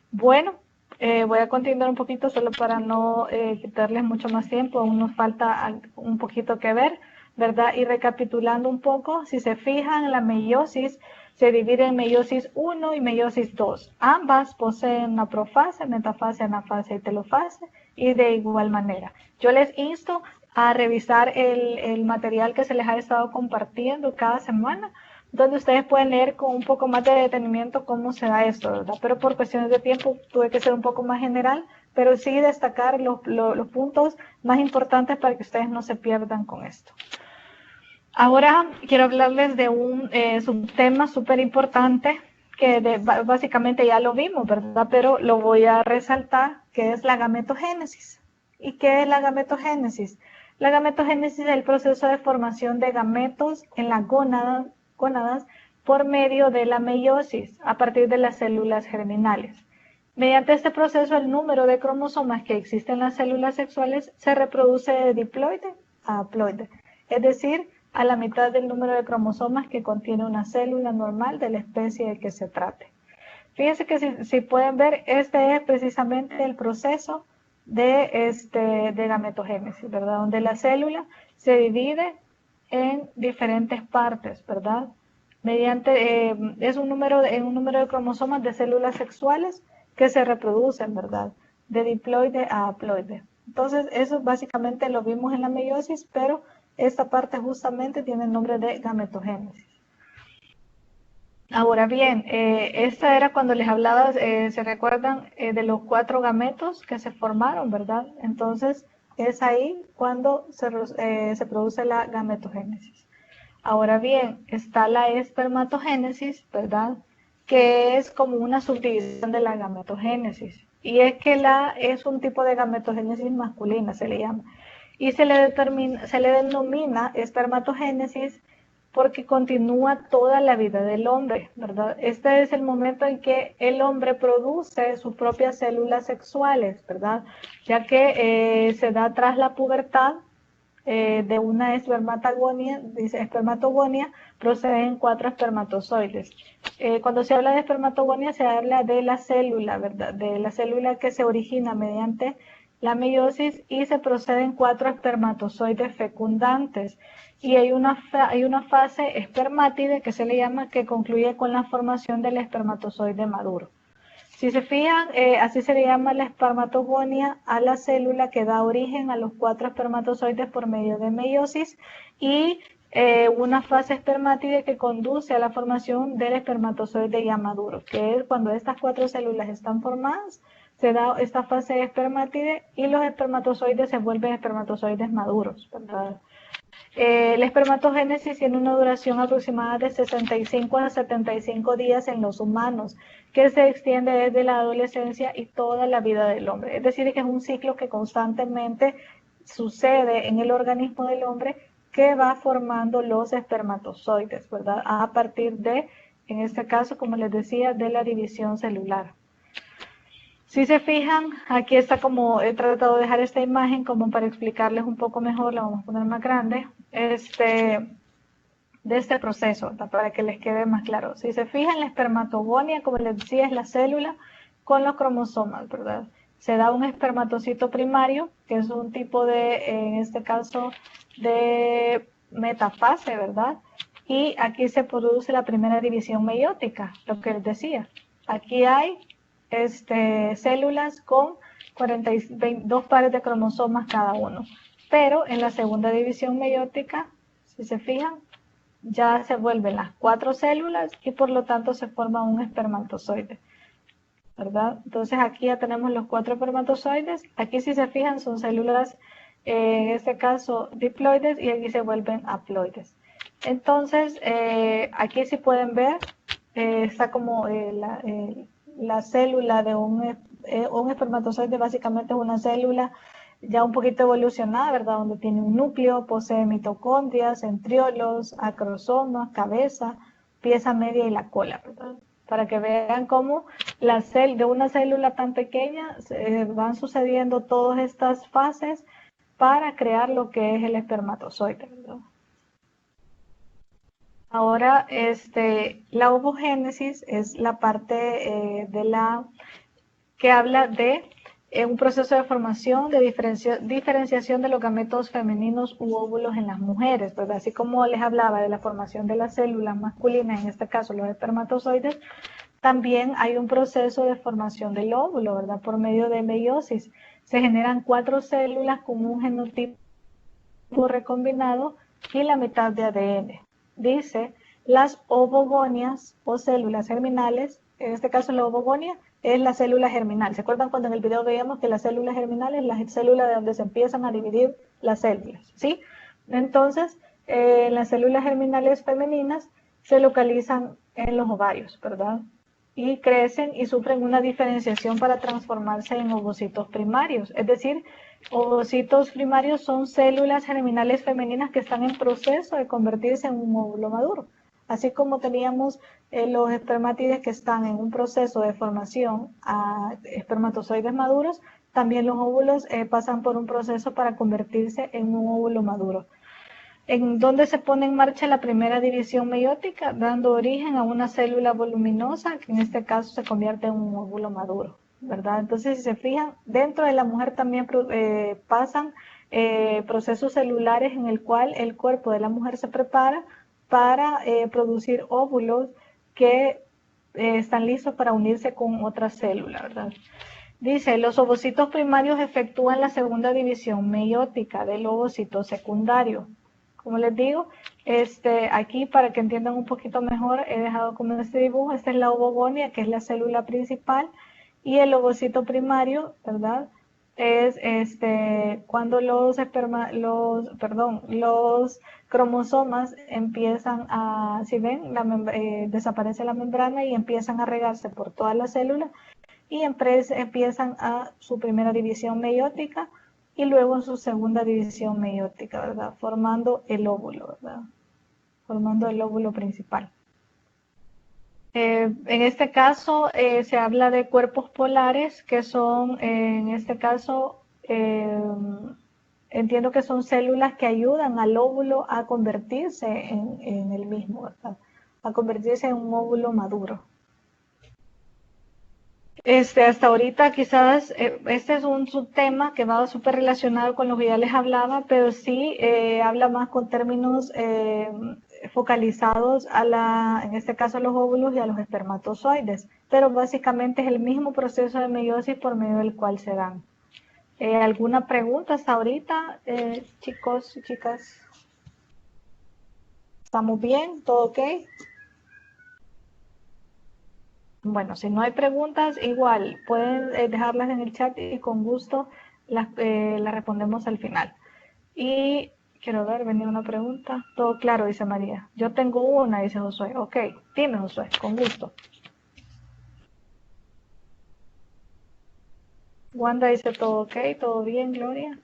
Bueno. Voy a continuar un poquito solo para no quitarles mucho más tiempo, aún nos falta un poquito que ver, ¿verdad? Y recapitulando un poco, si se fijan, la meiosis se divide en meiosis 1 y meiosis 2. Ambas poseen una profase, metafase, anafase y telofase, y de igual manera. Yo les insto a revisar el material que se les ha estado compartiendo cada semana, donde ustedes pueden leer con un poco más de detenimiento cómo se da esto, ¿verdad? Pero por cuestiones de tiempo tuve que ser un poco más general, pero sí destacar los puntos más importantes para que ustedes no se pierdan con esto. Ahora quiero hablarles de un subtema súper importante que básicamente ya lo vimos, ¿verdad? Pero lo voy a resaltar, que es la gametogénesis. ¿Y qué es la gametogénesis? La gametogénesis es el proceso de formación de gametos en las gónadas por medio de la meiosis, a partir de las células germinales. Mediante este proceso, el número de cromosomas que existen en las células sexuales se reproduce de diploide a haploide, es decir, a la mitad del número de cromosomas que contiene una célula normal de la especie de que se trate. Fíjense que si pueden ver, este es precisamente el proceso de gametogénesis, ¿verdad? Donde la célula se divide en diferentes partes, ¿verdad? Es un número de cromosomas de células sexuales que se reproducen, ¿verdad? De diploide a haploide. Entonces, eso básicamente lo vimos en la meiosis, pero esta parte justamente tiene el nombre de gametogénesis. Ahora bien, esta era cuando les hablaba, se recuerdan de los 4 gametos que se formaron, ¿verdad? Entonces, es ahí cuando se produce la gametogénesis. Ahora bien, está la espermatogénesis, ¿verdad? Que es como una subdivisión de la gametogénesis. Y es que es un tipo de gametogénesis masculina, se le llama. Y se le denomina espermatogénesis porque continúa toda la vida del hombre, ¿verdad? Este es el momento en que el hombre produce sus propias células sexuales, ¿verdad? Ya que se da tras la pubertad de una espermatogonia, proceden 4 espermatozoides. Cuando se habla de espermatogonia se habla de la célula, ¿verdad? De la célula que se origina mediante la meiosis y se proceden 4 espermatozoides fecundantes. Y hay una fase espermátide que se le llama, que concluye con la formación del espermatozoide maduro. Si se fijan, así se le llama la espermatogonia a la célula que da origen a los 4 espermatozoides por medio de meiosis y una fase espermátide que conduce a la formación del espermatozoide ya maduro, que es cuando estas 4 células están formadas, se da esta fase espermátide y los espermatozoides se vuelven espermatozoides maduros, ¿verdad? La espermatogénesis tiene una duración aproximada de 65 a 75 días en los humanos, que se extiende desde la adolescencia y toda la vida del hombre. Es decir, que es un ciclo que constantemente sucede en el organismo del hombre que va formando los espermatozoides, ¿verdad? A partir de, en este caso, como les decía, de la división celular. Si se fijan, aquí está como he tratado de dejar esta imagen como para explicarles un poco mejor, la vamos a poner más grande, de este proceso, para que les quede más claro. Si se fijan, la espermatogonia, como les decía, es la célula con los cromosomas, ¿verdad? Se da un espermatocito primario, que es un tipo de, en este caso, de metafase, ¿verdad? Y aquí se produce la primera división meiótica, lo que les decía. Aquí hay células con 2 pares de cromosomas cada uno. Pero en la segunda división meiótica, si se fijan, ya se vuelven las 4 células y por lo tanto se forma un espermatozoide, ¿verdad? Entonces aquí ya tenemos los 4 espermatozoides. Aquí si se fijan son células, en este caso diploides, y aquí se vuelven haploides. Entonces aquí si pueden ver, está como la célula de un espermatozoide básicamente es una célula ya un poquito evolucionada, ¿verdad? Donde tiene un núcleo, posee mitocondrias, centriolos, acrosomas, cabeza, pieza media y la cola, ¿verdad? Para que vean cómo de una célula tan pequeña van sucediendo todas estas fases para crear lo que es el espermatozoide, ¿verdad? Ahora, la ovogénesis es la parte que habla de un proceso de formación, de diferenciación de los gametos femeninos u óvulos en las mujeres, ¿verdad? Así como les hablaba de la formación de las células masculinas, en este caso los espermatozoides, también hay un proceso de formación del óvulo, ¿verdad? Por medio de meiosis. Se generan 4 células con un genotipo recombinado y la mitad de ADN. Dice las ovogonias o células germinales. En este caso la ovogonia es la célula germinal. ¿Se acuerdan cuando en el video veíamos que la célula germinal es la célula de donde se empiezan a dividir las células? ¿Sí? Entonces, las células germinales femeninas se localizan en los ovarios, ¿verdad? Y crecen y sufren una diferenciación para transformarse en ovocitos primarios. Es decir, ovocitos primarios son células germinales femeninas que están en proceso de convertirse en un óvulo maduro. Así como teníamos los espermátides que están en un proceso de formación a espermatozoides maduros, también los óvulos pasan por un proceso para convertirse en un óvulo maduro. ¿En dónde se pone en marcha la primera división meiótica? Dando origen a una célula voluminosa, que en este caso se convierte en un óvulo maduro, ¿verdad? Entonces, si se fijan, dentro de la mujer también pasan procesos celulares en el cual el cuerpo de la mujer se prepara para producir óvulos que están listos para unirse con otra célula, ¿verdad? Dice, los ovocitos primarios efectúan la segunda división meiótica del ovocito secundario. Como les digo, aquí para que entiendan un poquito mejor, he dejado como este dibujo. Esta es la ovogonia, que es la célula principal, y el ovocito primario, ¿verdad? Es cuando los cromosomas empiezan a, si ven, desaparece la membrana y empiezan a regarse por todas las células y empiezan a su primera división meiótica y luego su segunda división meiótica, ¿verdad? Formando el óvulo, ¿verdad? Formando el óvulo principal. En este caso se habla de cuerpos polares que son, en este caso, entiendo que son células que ayudan al óvulo a convertirse en el mismo, ¿verdad? A convertirse en un óvulo maduro. Hasta ahorita quizás este es un subtema que va súper relacionado con lo que ya les hablaba, pero sí habla más con términos focalizados en este caso a los óvulos y a los espermatozoides, pero básicamente es el mismo proceso de meiosis por medio del cual se dan. ¿Alguna pregunta hasta ahorita, chicos y chicas? ¿Estamos bien? ¿Todo ok? Bueno, si no hay preguntas, igual pueden dejarlas en el chat y con gusto las respondemos al final. Y quiero ver, venía una pregunta. Todo claro, dice María. Yo tengo una, dice Josué. Ok, dime Josué, con gusto. Wanda dice todo ok, todo bien, Gloria.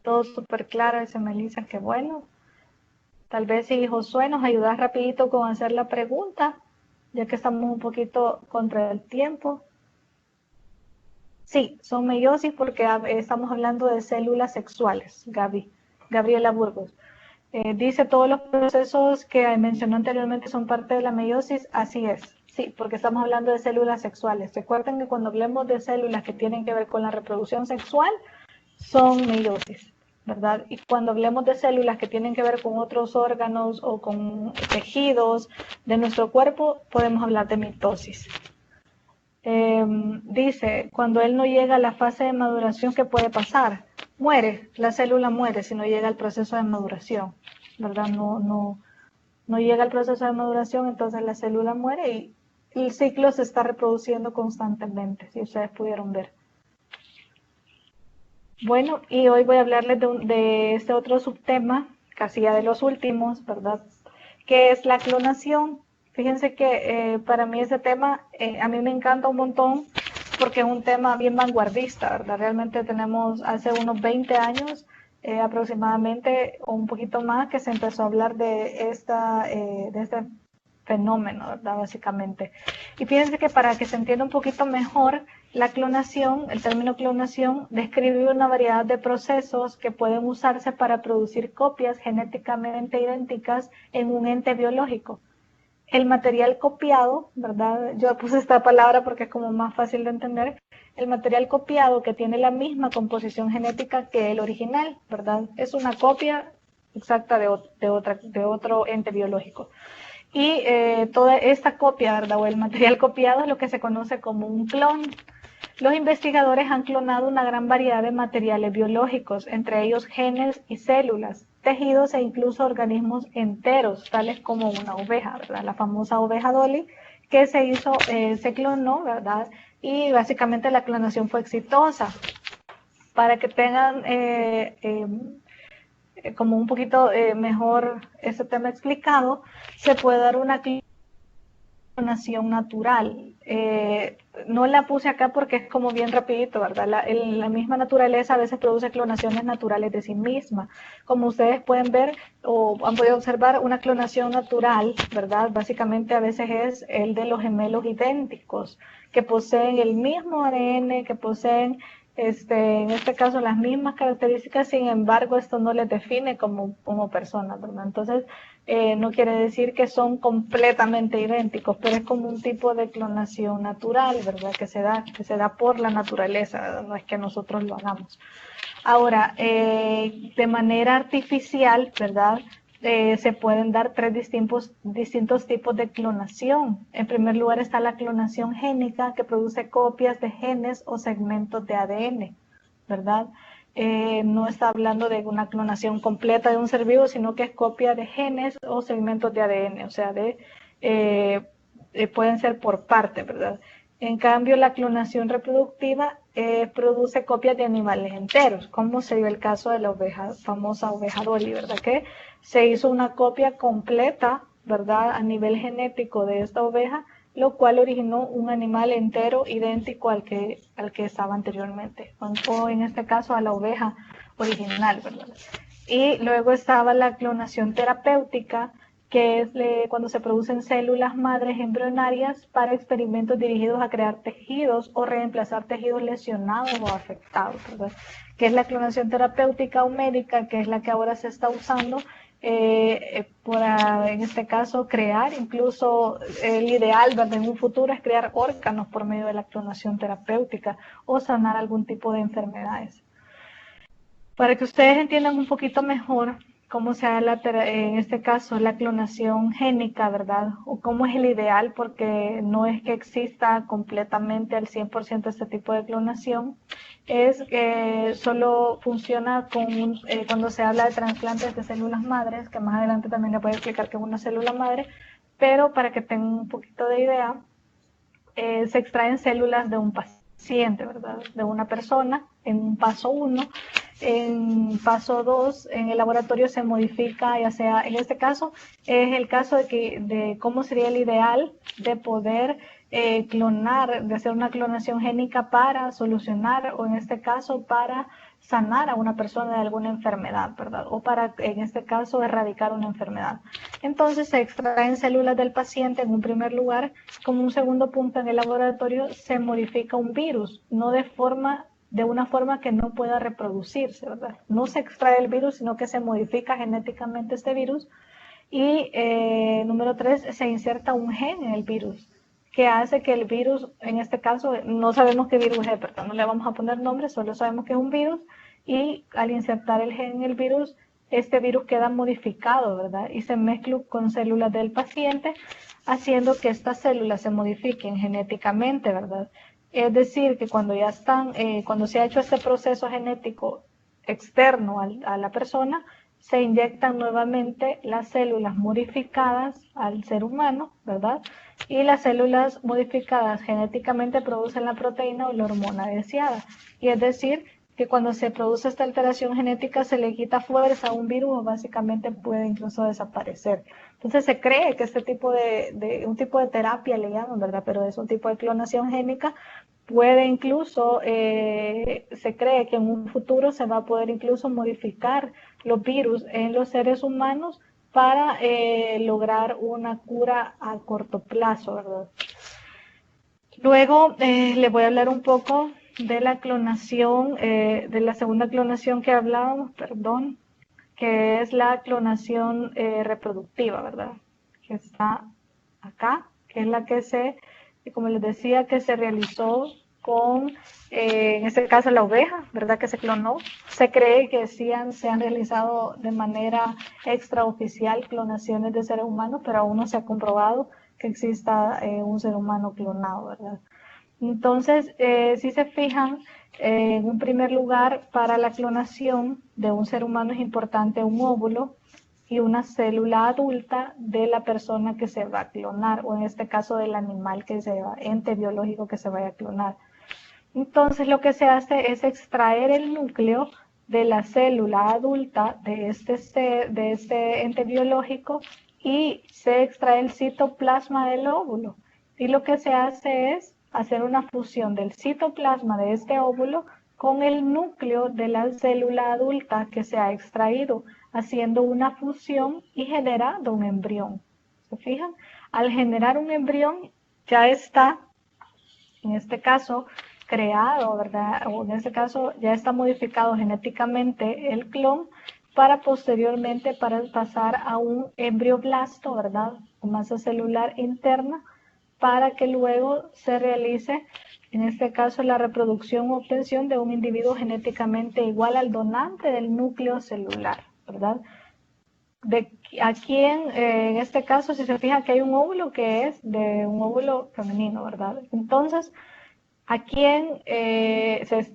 Todo súper claro, dice Melissa, qué bueno. Tal vez si Josué nos ayuda rapidito con hacer la pregunta, ya que estamos un poquito contra el tiempo. Sí, son meiosis porque estamos hablando de células sexuales, Gabriela Burgos. Dice, todos los procesos que mencionó anteriormente son parte de la meiosis, así es. Sí, porque estamos hablando de células sexuales. Recuerden que cuando hablemos de células que tienen que ver con la reproducción sexual, son meiosis, ¿verdad? Y cuando hablemos de células que tienen que ver con otros órganos o con tejidos de nuestro cuerpo, podemos hablar de mitosis. Dice, cuando él no llega a la fase de maduración, ¿qué puede pasar? Muere, la célula muere si no llega al proceso de maduración, ¿verdad? No llega al proceso de maduración, entonces la célula muere y el ciclo se está reproduciendo constantemente, si ustedes pudieron ver. Bueno, y hoy voy a hablarles de este otro subtema, casi ya de los últimos, ¿verdad? Que es la clonación. Fíjense que para mí ese tema, a mí me encanta un montón porque es un tema bien vanguardista, ¿verdad? Realmente tenemos hace unos 20 años aproximadamente, o un poquito más, que se empezó a hablar de este fenómeno, ¿verdad? Básicamente. Y fíjense que para que se entienda un poquito mejor, la clonación, el término clonación, describe una variedad de procesos que pueden usarse para producir copias genéticamente idénticas en un ente biológico. El material copiado, ¿verdad? Yo puse esta palabra porque es como más fácil de entender. El material copiado que tiene la misma composición genética que el original, ¿verdad? Es una copia exacta de otro ente biológico. Y toda esta copia, ¿verdad? O el material copiado es lo que se conoce como un clon. Los investigadores han clonado una gran variedad de materiales biológicos, entre ellos genes y células. tejidos e incluso organismos enteros, tales como una oveja, ¿verdad? La famosa oveja Dolly, que se clonó, ¿verdad? Y básicamente la clonación fue exitosa. Para que tengan como un poquito mejor ese tema explicado, se puede dar una clonación natural. No la puse acá porque es como bien rapidito, ¿verdad? La misma naturaleza a veces produce clonaciones naturales de sí misma. Como ustedes pueden ver o han podido observar, una clonación natural, ¿verdad? Básicamente a veces es el de los gemelos idénticos, que poseen el mismo ADN, que poseen en este caso las mismas características, sin embargo esto no les define como personas, ¿verdad? Entonces no quiere decir que son completamente idénticos, pero es como un tipo de clonación natural, ¿verdad? Que se da por la naturaleza, ¿verdad? No es que nosotros lo hagamos. Ahora, de manera artificial, ¿verdad? Se pueden dar tres distintos tipos de clonación. En primer lugar está la clonación génica, que produce copias de genes o segmentos de ADN, ¿verdad? No está hablando de una clonación completa de un ser vivo, sino que es copia de genes o segmentos de ADN, o sea, pueden ser por parte, ¿verdad? En cambio, la clonación reproductiva produce copias de animales enteros, como se dio el caso de la famosa oveja Dolly, ¿verdad? Que se hizo una copia completa, ¿verdad? A nivel genético de esta oveja, lo cual originó un animal entero idéntico al que estaba anteriormente, o en este caso a la oveja original, ¿verdad? Y luego estaba la clonación terapéutica, que es cuando se producen células madres embrionarias para experimentos dirigidos a crear tejidos o reemplazar tejidos lesionados o afectados, ¿verdad? Que es la clonación terapéutica o médica, que es la que ahora se está usando para, en este caso, crear, incluso el ideal, ¿verdad? En un futuro es crear órganos por medio de la clonación terapéutica o sanar algún tipo de enfermedades. Para que ustedes entiendan un poquito mejor cómo se da en este caso la clonación génica, ¿verdad? O cómo es el ideal, porque no es que exista completamente al 100% este tipo de clonación, es que solo funciona cuando se habla de trasplantes de células madres, que más adelante también le voy a explicar qué es una célula madre, pero para que tengan un poquito de idea, se extraen células de un paciente, ¿verdad? De una persona en un paso 1. En paso 2, en el laboratorio se modifica, ya sea, en este caso, es el caso de cómo sería el ideal de poder clonar, de hacer una clonación génica para solucionar, o en este caso, para sanar a una persona de alguna enfermedad, ¿verdad? O para, en este caso, erradicar una enfermedad. Entonces se extraen células del paciente en un primer lugar. Como un segundo punto, en el laboratorio se modifica un virus, no de una forma que no pueda reproducirse, ¿verdad? No se extrae el virus, sino que se modifica genéticamente este virus. Y número 3, se inserta un gen en el virus, que hace que el virus, en este caso, no sabemos qué virus es, ¿verdad? No le vamos a poner nombre, solo sabemos que es un virus, y al insertar el gen en el virus, este virus queda modificado, ¿verdad? Y se mezcla con células del paciente, haciendo que estas células se modifiquen genéticamente, ¿verdad? Es decir, que cuando ya cuando se ha hecho este proceso genético externo a la persona, se inyectan nuevamente las células modificadas al ser humano, ¿verdad? Y las células modificadas genéticamente producen la proteína o la hormona deseada. Y es decir, que cuando se produce esta alteración genética se le quita fuerza a un virus o básicamente puede incluso desaparecer. Entonces se cree que este tipo un tipo de terapia le llaman, ¿verdad? Pero es un tipo de clonación génica. Puede incluso, se cree que en un futuro se va a poder incluso modificar los virus en los seres humanos para lograr una cura a corto plazo, ¿verdad? Luego les voy a hablar un poco de la clonación, de la segunda clonación que hablábamos, perdón, que es la clonación reproductiva, ¿verdad? Que está acá, que es la que como les decía, que se realizó con, en este caso, la oveja, ¿verdad? Que se clonó. Se cree que sí se han realizado de manera extraoficial clonaciones de seres humanos, pero aún no se ha comprobado que exista un ser humano clonado, ¿verdad? Entonces, si se fijan, en un primer lugar, para la clonación de un ser humano es importante un óvulo y una célula adulta de la persona que se va a clonar, o en este caso del animal ente biológico que se vaya a clonar. Entonces, lo que se hace es extraer el núcleo de la célula adulta de este ente biológico y se extrae el citoplasma del óvulo. Y lo que se hace es hacer una fusión del citoplasma de este óvulo con el núcleo de la célula adulta que se ha extraído, haciendo una fusión y generando un embrión. ¿Se fijan? Al generar un embrión ya está, en este caso, creado, ¿verdad? O en este caso ya está modificado genéticamente el clon para posteriormente pasar a un embrioblasto, ¿verdad? O masa celular interna, para que luego se realice, en este caso, la reproducción o obtención de un individuo genéticamente igual al donante del núcleo celular, ¿verdad? Aquí en este caso, si se fija que hay un óvulo que es de un óvulo femenino, ¿verdad? Entonces,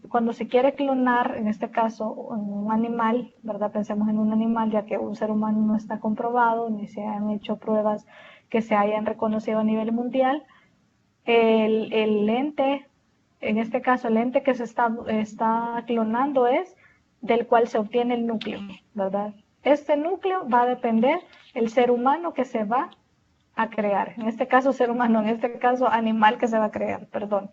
cuando se quiere clonar, en este caso, un animal, ¿verdad? Pensemos en un animal, ya que un ser humano no está comprobado, ni se han hecho pruebas que se hayan reconocido a nivel mundial. El ente, en este caso, el ente que se está clonando es del cual se obtiene el núcleo, ¿verdad? Este núcleo va a depender del ser humano que se va a crear. En este caso, ser humano, en este caso, animal que se va a crear, perdón.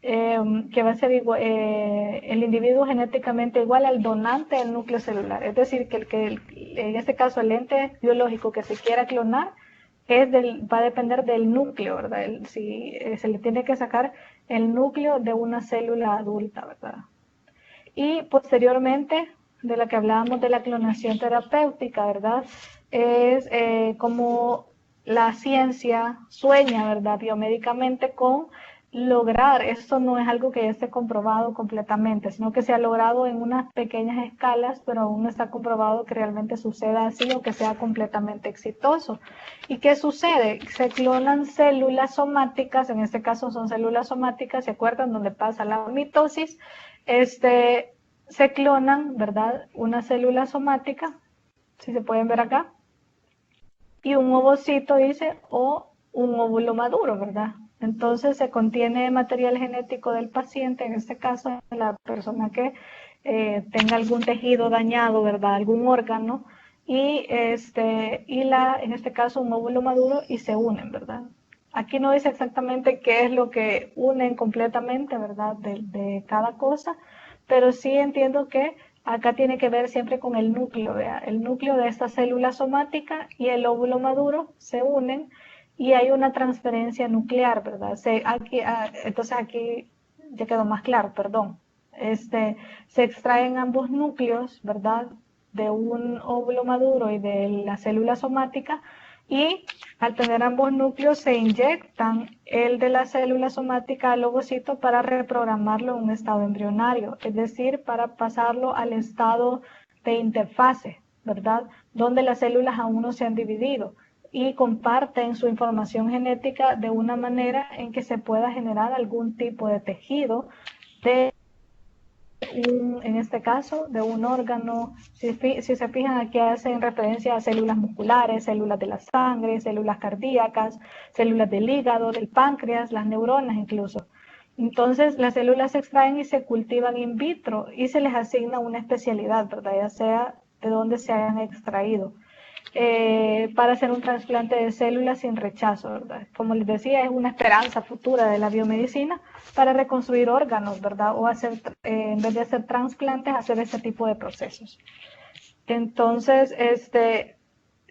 Que va a ser el individuo genéticamente igual al donante del núcleo celular. Es decir, en este caso el ente biológico que se quiera clonar va a depender del núcleo, ¿verdad? Si se le tiene que sacar el núcleo de una célula adulta, ¿verdad? Y posteriormente, de la que hablábamos de la clonación terapéutica, ¿verdad? Es como la ciencia sueña, ¿verdad? Biomédicamente con lograr, esto no es algo que ya esté comprobado completamente, sino que se ha logrado en unas pequeñas escalas, pero aún no está comprobado que realmente suceda así o que sea completamente exitoso. ¿Y qué sucede? Se clonan células somáticas, en este caso son células somáticas, ¿se acuerdan? Donde pasa la mitosis, se clonan, ¿verdad? Una célula somática, si se pueden ver acá, y un ovocito dice, o un óvulo maduro, ¿verdad? Entonces se contiene material genético del paciente, en este caso la persona que tenga algún tejido dañado, ¿verdad? Algún órgano, y en este caso un óvulo maduro, y se unen, ¿verdad? Aquí no dice exactamente qué es lo que unen completamente, ¿verdad? De cada cosa, pero sí entiendo que acá tiene que ver siempre con el núcleo, ¿vea? El núcleo de esta célula somática y el óvulo maduro se unen y hay una transferencia nuclear, ¿verdad? Entonces aquí ya quedó más claro, perdón. Se extraen ambos núcleos, ¿verdad? De un óvulo maduro y de la célula somática, y al tener ambos núcleos se inyectan el de la célula somática al ovocito para reprogramarlo en un estado embrionario, es decir, para pasarlo al estado de interfase, ¿verdad? Donde las células aún no se han dividido y comparten su información genética de una manera en que se pueda generar algún tipo de tejido en este caso, de un órgano. Si se fijan, aquí hacen referencia a células musculares, células de la sangre, células cardíacas, células del hígado, del páncreas, las neuronas incluso. Entonces, las células se extraen y se cultivan in vitro y se les asigna una especialidad, ¿verdad? Ya sea de dónde se hayan extraído. Para hacer un trasplante de células sin rechazo, ¿verdad? Como les decía, es una esperanza futura de la biomedicina para reconstruir órganos, ¿verdad? O en vez de hacer trasplantes, hacer este tipo de procesos. Entonces,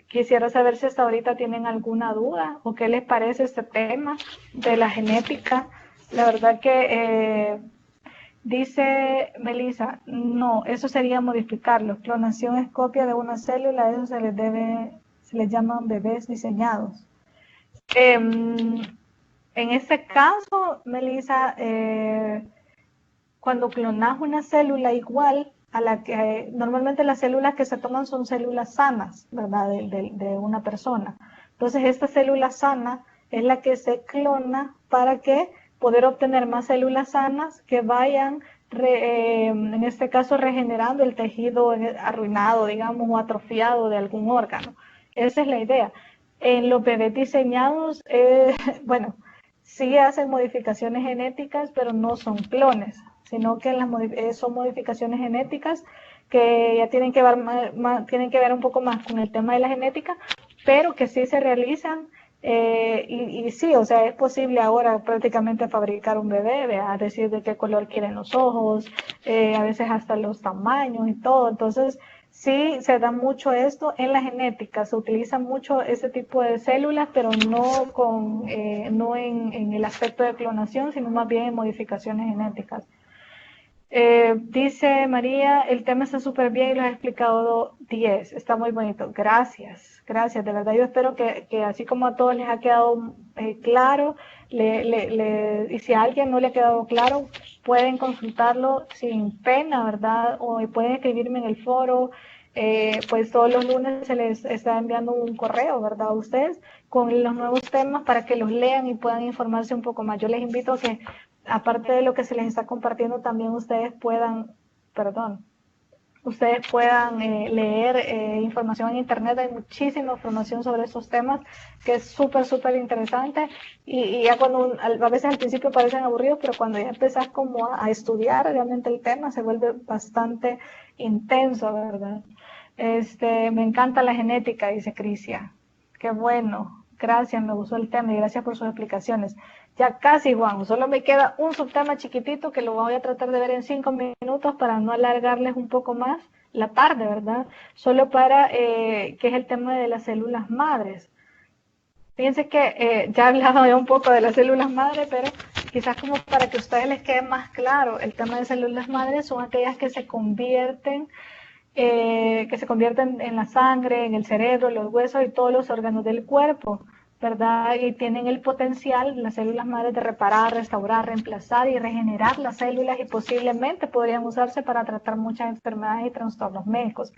quisiera saber si hasta ahorita tienen alguna duda o qué les parece este tema de la genética. La verdad que dice Melissa, no, eso sería modificarlo. Clonación es copia de una célula, eso se les llaman bebés diseñados. En este caso, Melissa, cuando clonas una célula igual a la que normalmente las células que se toman son células sanas, ¿verdad? De una persona. Entonces, esta célula sana es la que se clona para que poder obtener más células sanas que vayan, en este caso, regenerando el tejido arruinado, digamos, o atrofiado de algún órgano. Esa es la idea. En los bebés diseñados, bueno, sí hacen modificaciones genéticas, pero no son clones, sino que son modificaciones genéticas que ya tienen que ver un poco más con el tema de la genética, pero que sí se realizan. Y sí, o sea, es posible ahora prácticamente fabricar un bebé, a decir de qué color quieren los ojos, a veces hasta los tamaños y todo. Entonces, sí se da mucho esto en la genética, se utiliza mucho ese tipo de células, pero no en el aspecto de clonación, sino más bien en modificaciones genéticas. Dice María, el tema está súper bien y lo has explicado 10, está muy bonito. Gracias, gracias, de verdad yo espero que así como a todos les ha quedado claro, y si a alguien no le ha quedado claro, pueden consultarlo sin pena, ¿verdad? O pueden escribirme en el foro, pues todos los lunes se les está enviando un correo, ¿verdad? A ustedes con los nuevos temas para que los lean y puedan informarse un poco más. Yo les invito a que, aparte de lo que se les está compartiendo, también ustedes puedan leer información en internet. Hay muchísima información sobre estos temas que es súper, súper interesante, y ya cuando a veces al principio parecen aburridos, pero cuando ya empezás como a estudiar realmente el tema, se vuelve bastante intenso, ¿verdad? Me encanta la genética, dice Crisia. Qué bueno, gracias, me gustó el tema y gracias por sus explicaciones. Ya casi, Juan, solo me queda un subtema chiquitito que lo voy a tratar de ver en 5 minutos para no alargarles un poco más la tarde, ¿verdad? Solo para, que es el tema de las células madres. Fíjense que ya he hablado ya un poco de las células madres, pero quizás como para que a ustedes les quede más claro, el tema de células madres son aquellas que se convierten en la sangre, en el cerebro, los huesos y todos los órganos del cuerpo, ¿verdad? Y tienen el potencial, las células madres, de reparar, restaurar, reemplazar y regenerar las células, y posiblemente podrían usarse para tratar muchas enfermedades y trastornos médicos.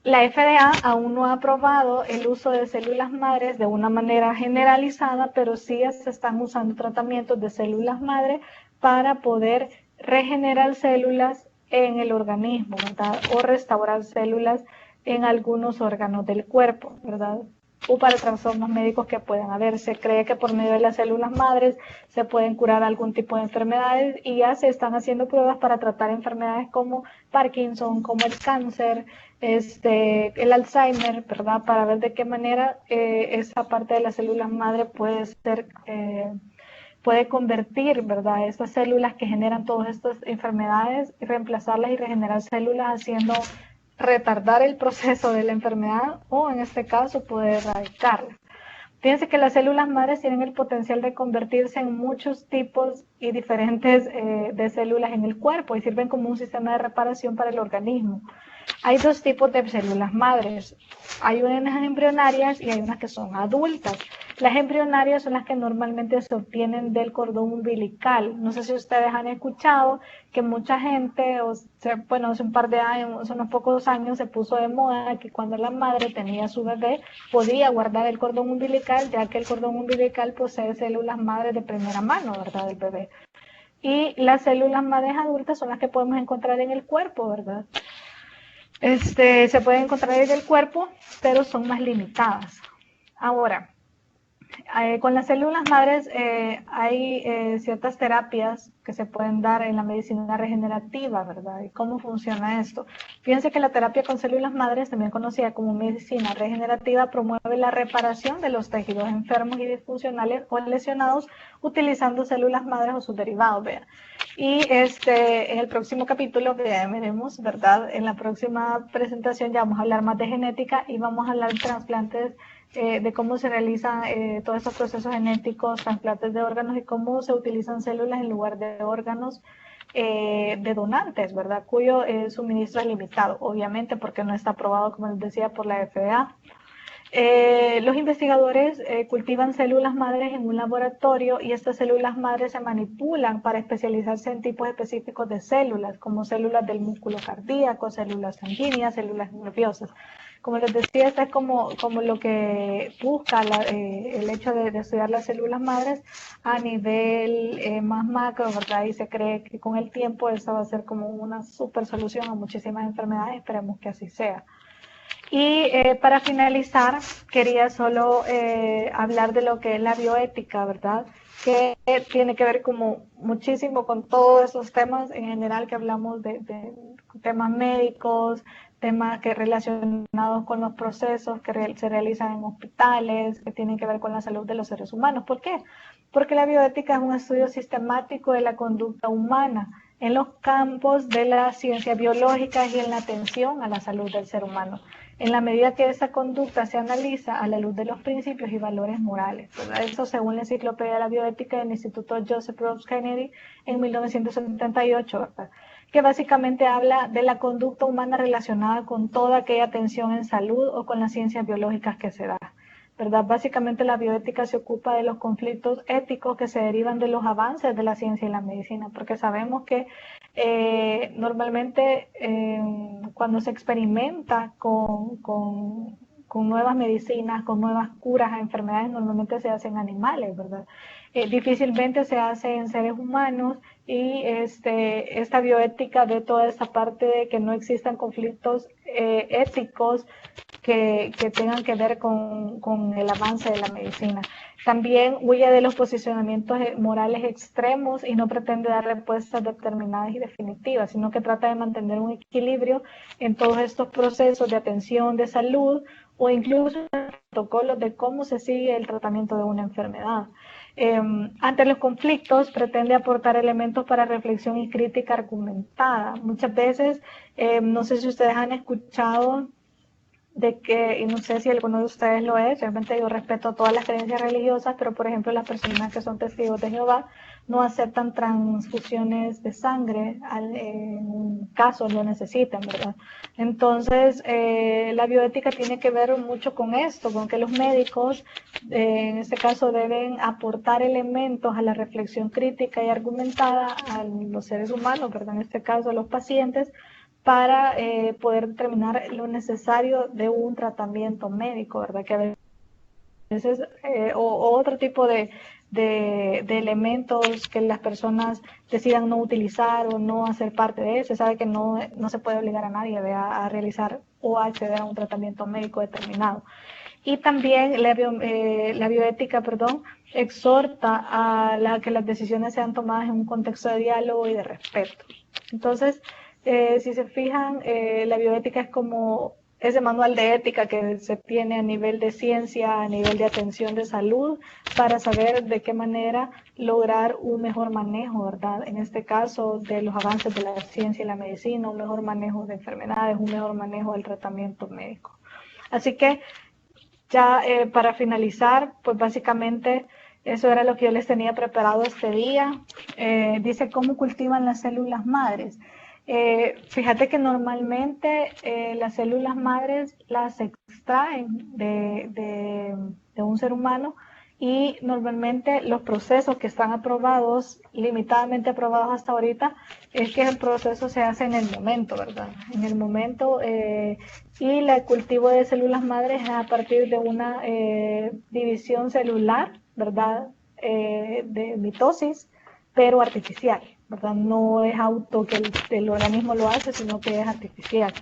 La FDA aún no ha aprobado el uso de células madres de una manera generalizada, pero sí se están usando tratamientos de células madre para poder regenerar células en el organismo, ¿verdad? O restaurar células en algunos órganos del cuerpo, ¿verdad? O para trastornos médicos que puedan haber. Se cree que por medio de las células madres se pueden curar algún tipo de enfermedades, y ya se están haciendo pruebas para tratar enfermedades como Parkinson, como el cáncer, el Alzheimer, ¿verdad? Para ver de qué manera esa parte de las células madre puede convertir, ¿verdad?, estas células que generan todas estas enfermedades, y reemplazarlas y regenerar células, haciendo retardar el proceso de la enfermedad, o en este caso poder erradicarla. Fíjense que las células madres tienen el potencial de convertirse en muchos tipos y diferentes de células en el cuerpo, y sirven como un sistema de reparación para el organismo. Hay dos tipos de células madres. Hay unas embrionarias y hay unas que son adultas. Las embrionarias son las que normalmente se obtienen del cordón umbilical. No sé si ustedes han escuchado que mucha gente, bueno, hace un par de años, hace unos pocos años, se puso de moda que cuando la madre tenía su bebé podía guardar el cordón umbilical, ya que el cordón umbilical posee células madres de primera mano, ¿verdad?, del bebé. Y las células madres adultas son las que podemos encontrar en el cuerpo, ¿verdad? Se pueden encontrar en el cuerpo, pero son más limitadas. Ahora, con las células madres hay ciertas terapias que se pueden dar en la medicina regenerativa, ¿verdad? ¿Y cómo funciona esto? Fíjense que la terapia con células madres, también conocida como medicina regenerativa, promueve la reparación de los tejidos enfermos y disfuncionales o lesionados utilizando células madres o sus derivados, vean. Y en el próximo capítulo veremos, ¿verdad? En la próxima presentación ya vamos a hablar más de genética y vamos a hablar de trasplantes, de cómo se realizan todos estos procesos genéticos, trasplantes de órganos, y cómo se utilizan células en lugar de órganos de donantes, ¿verdad? Cuyo suministro es limitado, obviamente, porque no está aprobado, como les decía, por la FDA. Los investigadores cultivan células madres en un laboratorio, y estas células madres se manipulan para especializarse en tipos específicos de células, como células del músculo cardíaco, células sanguíneas, células nerviosas. Como les decía, esto es como lo que busca el hecho de estudiar las células madres, a nivel más macro, ¿verdad? Y se cree que con el tiempo esa va a ser como una super solución a muchísimas enfermedades, esperemos que así sea. Y para finalizar, quería solo hablar de lo que es la bioética, ¿verdad? Que tiene que ver como muchísimo con todos esos temas en general que hablamos de temas médicos, temas que relacionados con los procesos que se realizan en hospitales, que tienen que ver con la salud de los seres humanos. ¿Por qué? Porque la bioética es un estudio sistemático de la conducta humana en los campos de las ciencias biológicas y en la atención a la salud del ser humano, en la medida que esa conducta se analiza a la luz de los principios y valores morales, ¿verdad? Eso según la Enciclopedia de la Bioética del Instituto Joseph Robs Kennedy en 1978, ¿verdad? Que básicamente habla de la conducta humana relacionada con toda aquella atención en salud o con las ciencias biológicas que se da, ¿verdad? Básicamente la bioética se ocupa de los conflictos éticos que se derivan de los avances de la ciencia y la medicina, porque sabemos que normalmente cuando se experimenta con nuevas medicinas, con nuevas curas a enfermedades, normalmente se hacen animales, ¿verdad? Difícilmente se hace en seres humanos y esta bioética ve toda esta parte de que no existan conflictos éticos que tengan que ver con el avance de la medicina. También huye de los posicionamientos morales extremos y no pretende dar respuestas determinadas y definitivas, sino que trata de mantener un equilibrio en todos estos procesos de atención, de salud o incluso protocolos de cómo se sigue el tratamiento de una enfermedad. Ante los conflictos pretende aportar elementos para reflexión y crítica argumentada. Muchas veces, no sé si ustedes han escuchado de que, y no sé si alguno de ustedes lo es, realmente yo respeto todas las creencias religiosas, pero por ejemplo las personas que son testigos de Jehová no aceptan transfusiones de sangre en un caso lo necesitan, ¿verdad? Entonces, la bioética tiene que ver mucho con esto, con que los médicos, en este caso, deben aportar elementos a la reflexión crítica y argumentada a los seres humanos, ¿verdad? En este caso a los pacientes, para poder determinar lo necesario de un tratamiento médico, ¿verdad? Que a veces, o otro tipo de elementos que las personas decidan no utilizar o no hacer parte de eso. Se sabe que no se puede obligar a nadie a realizar o a acceder a un tratamiento médico determinado. Y también la bioética, exhorta a que las decisiones sean tomadas en un contexto de diálogo y de respeto. Entonces, si se fijan, la bioética es como ese manual de ética que se tiene a nivel de ciencia, a nivel de atención de salud, para saber de qué manera lograr un mejor manejo, ¿verdad? En este caso, de los avances de la ciencia y la medicina, un mejor manejo de enfermedades, un mejor manejo del tratamiento médico. Así que, ya para finalizar, pues básicamente eso era lo que yo les tenía preparado este día. Dice cómo cultivan las células madres. Fíjate que normalmente las células madres las extraen de un ser humano y normalmente los procesos que están aprobados, limitadamente aprobados hasta ahorita, es que el proceso se hace en el momento, ¿verdad? En el momento, y el cultivo de células madres es a partir de una división celular, ¿verdad? De mitosis, pero artificial, ¿verdad? No es auto que el organismo lo hace, sino que es artificial.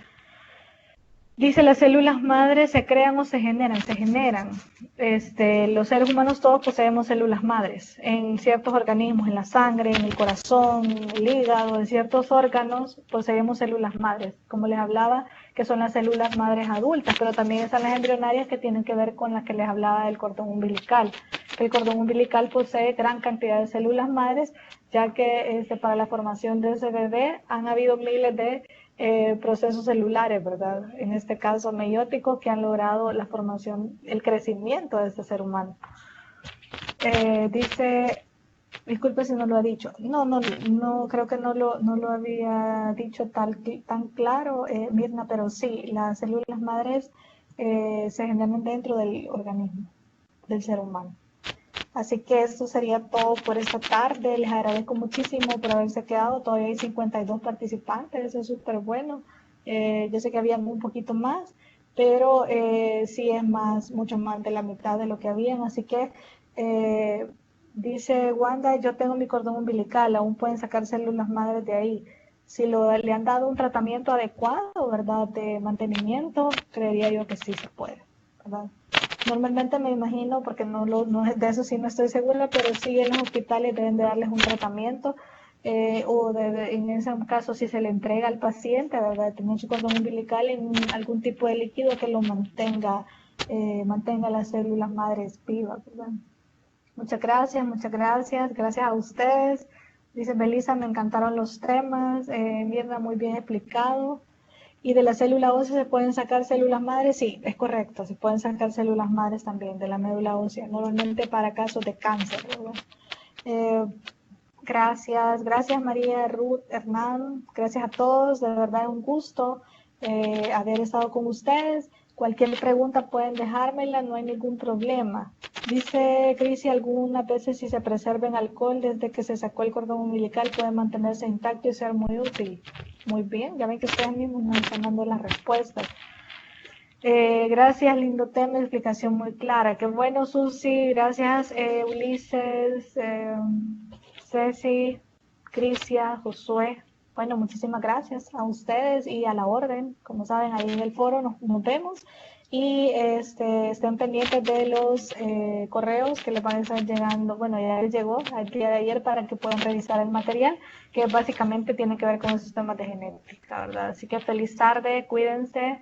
Dice, las células madres se crean o se generan. Los seres humanos todos poseemos células madres en ciertos organismos, en la sangre, en el corazón, en el hígado, en ciertos órganos poseemos células madres, como les hablaba, que son las células madres adultas, pero también están las embrionarias que tienen que ver con las que les hablaba del cordón umbilical. El cordón umbilical posee gran cantidad de células madres, ya que para la formación de ese bebé han habido miles de procesos celulares, ¿verdad? En este caso meióticos, que han logrado la formación, el crecimiento de este ser humano. Dice, disculpe si no lo ha dicho. No, creo que no lo había dicho tan claro, Mirna, pero sí, las células madres se generan dentro del organismo del ser humano. Así que esto sería todo por esta tarde. Les agradezco muchísimo por haberse quedado. Todavía hay 52 participantes, eso es súper bueno. Yo sé que había un poquito más, pero sí es mucho más de la mitad de lo que habían. Así que Dice Wanda, yo tengo mi cordón umbilical, aún pueden sacar células madres de ahí. Si le han dado un tratamiento adecuado, ¿verdad? De mantenimiento, creería yo que sí se puede, ¿verdad? Normalmente me imagino, porque no de eso sí no estoy segura, pero sí en los hospitales deben de darles un tratamiento, en ese caso si se le entrega al paciente, ¿verdad? Tener su cordón umbilical en algún tipo de líquido que lo mantenga las células madres vivas, ¿verdad? Gracias a ustedes. Dice Belisa, me encantaron los temas, Mirna, muy bien explicado. ¿Y de la célula ósea se pueden sacar células madres? Sí, es correcto, se pueden sacar células madres también de la médula ósea, normalmente para casos de cáncer, ¿verdad? Eh, gracias María, Ruth, Hernán, gracias a todos, de verdad es un gusto haber estado con ustedes. Cualquier pregunta pueden dejármela, no hay ningún problema. Dice Crisi, algunas veces si se preserva en alcohol desde que se sacó el cordón umbilical puede mantenerse intacto y ser muy útil. Muy bien, ya ven que ustedes mismos nos están dando las respuestas. Gracias, lindo tema, explicación muy clara. Qué bueno, Susi, gracias, Ulises, Ceci, Crisia, Josué. Bueno, muchísimas gracias a ustedes y a la orden. Como saben, ahí en el foro nos vemos y estén pendientes de los correos que les van a estar llegando. Bueno, ya les llegó el día de ayer para que puedan revisar el material, que básicamente tiene que ver con los sistemas de genética, ¿verdad? Así que feliz tarde, cuídense.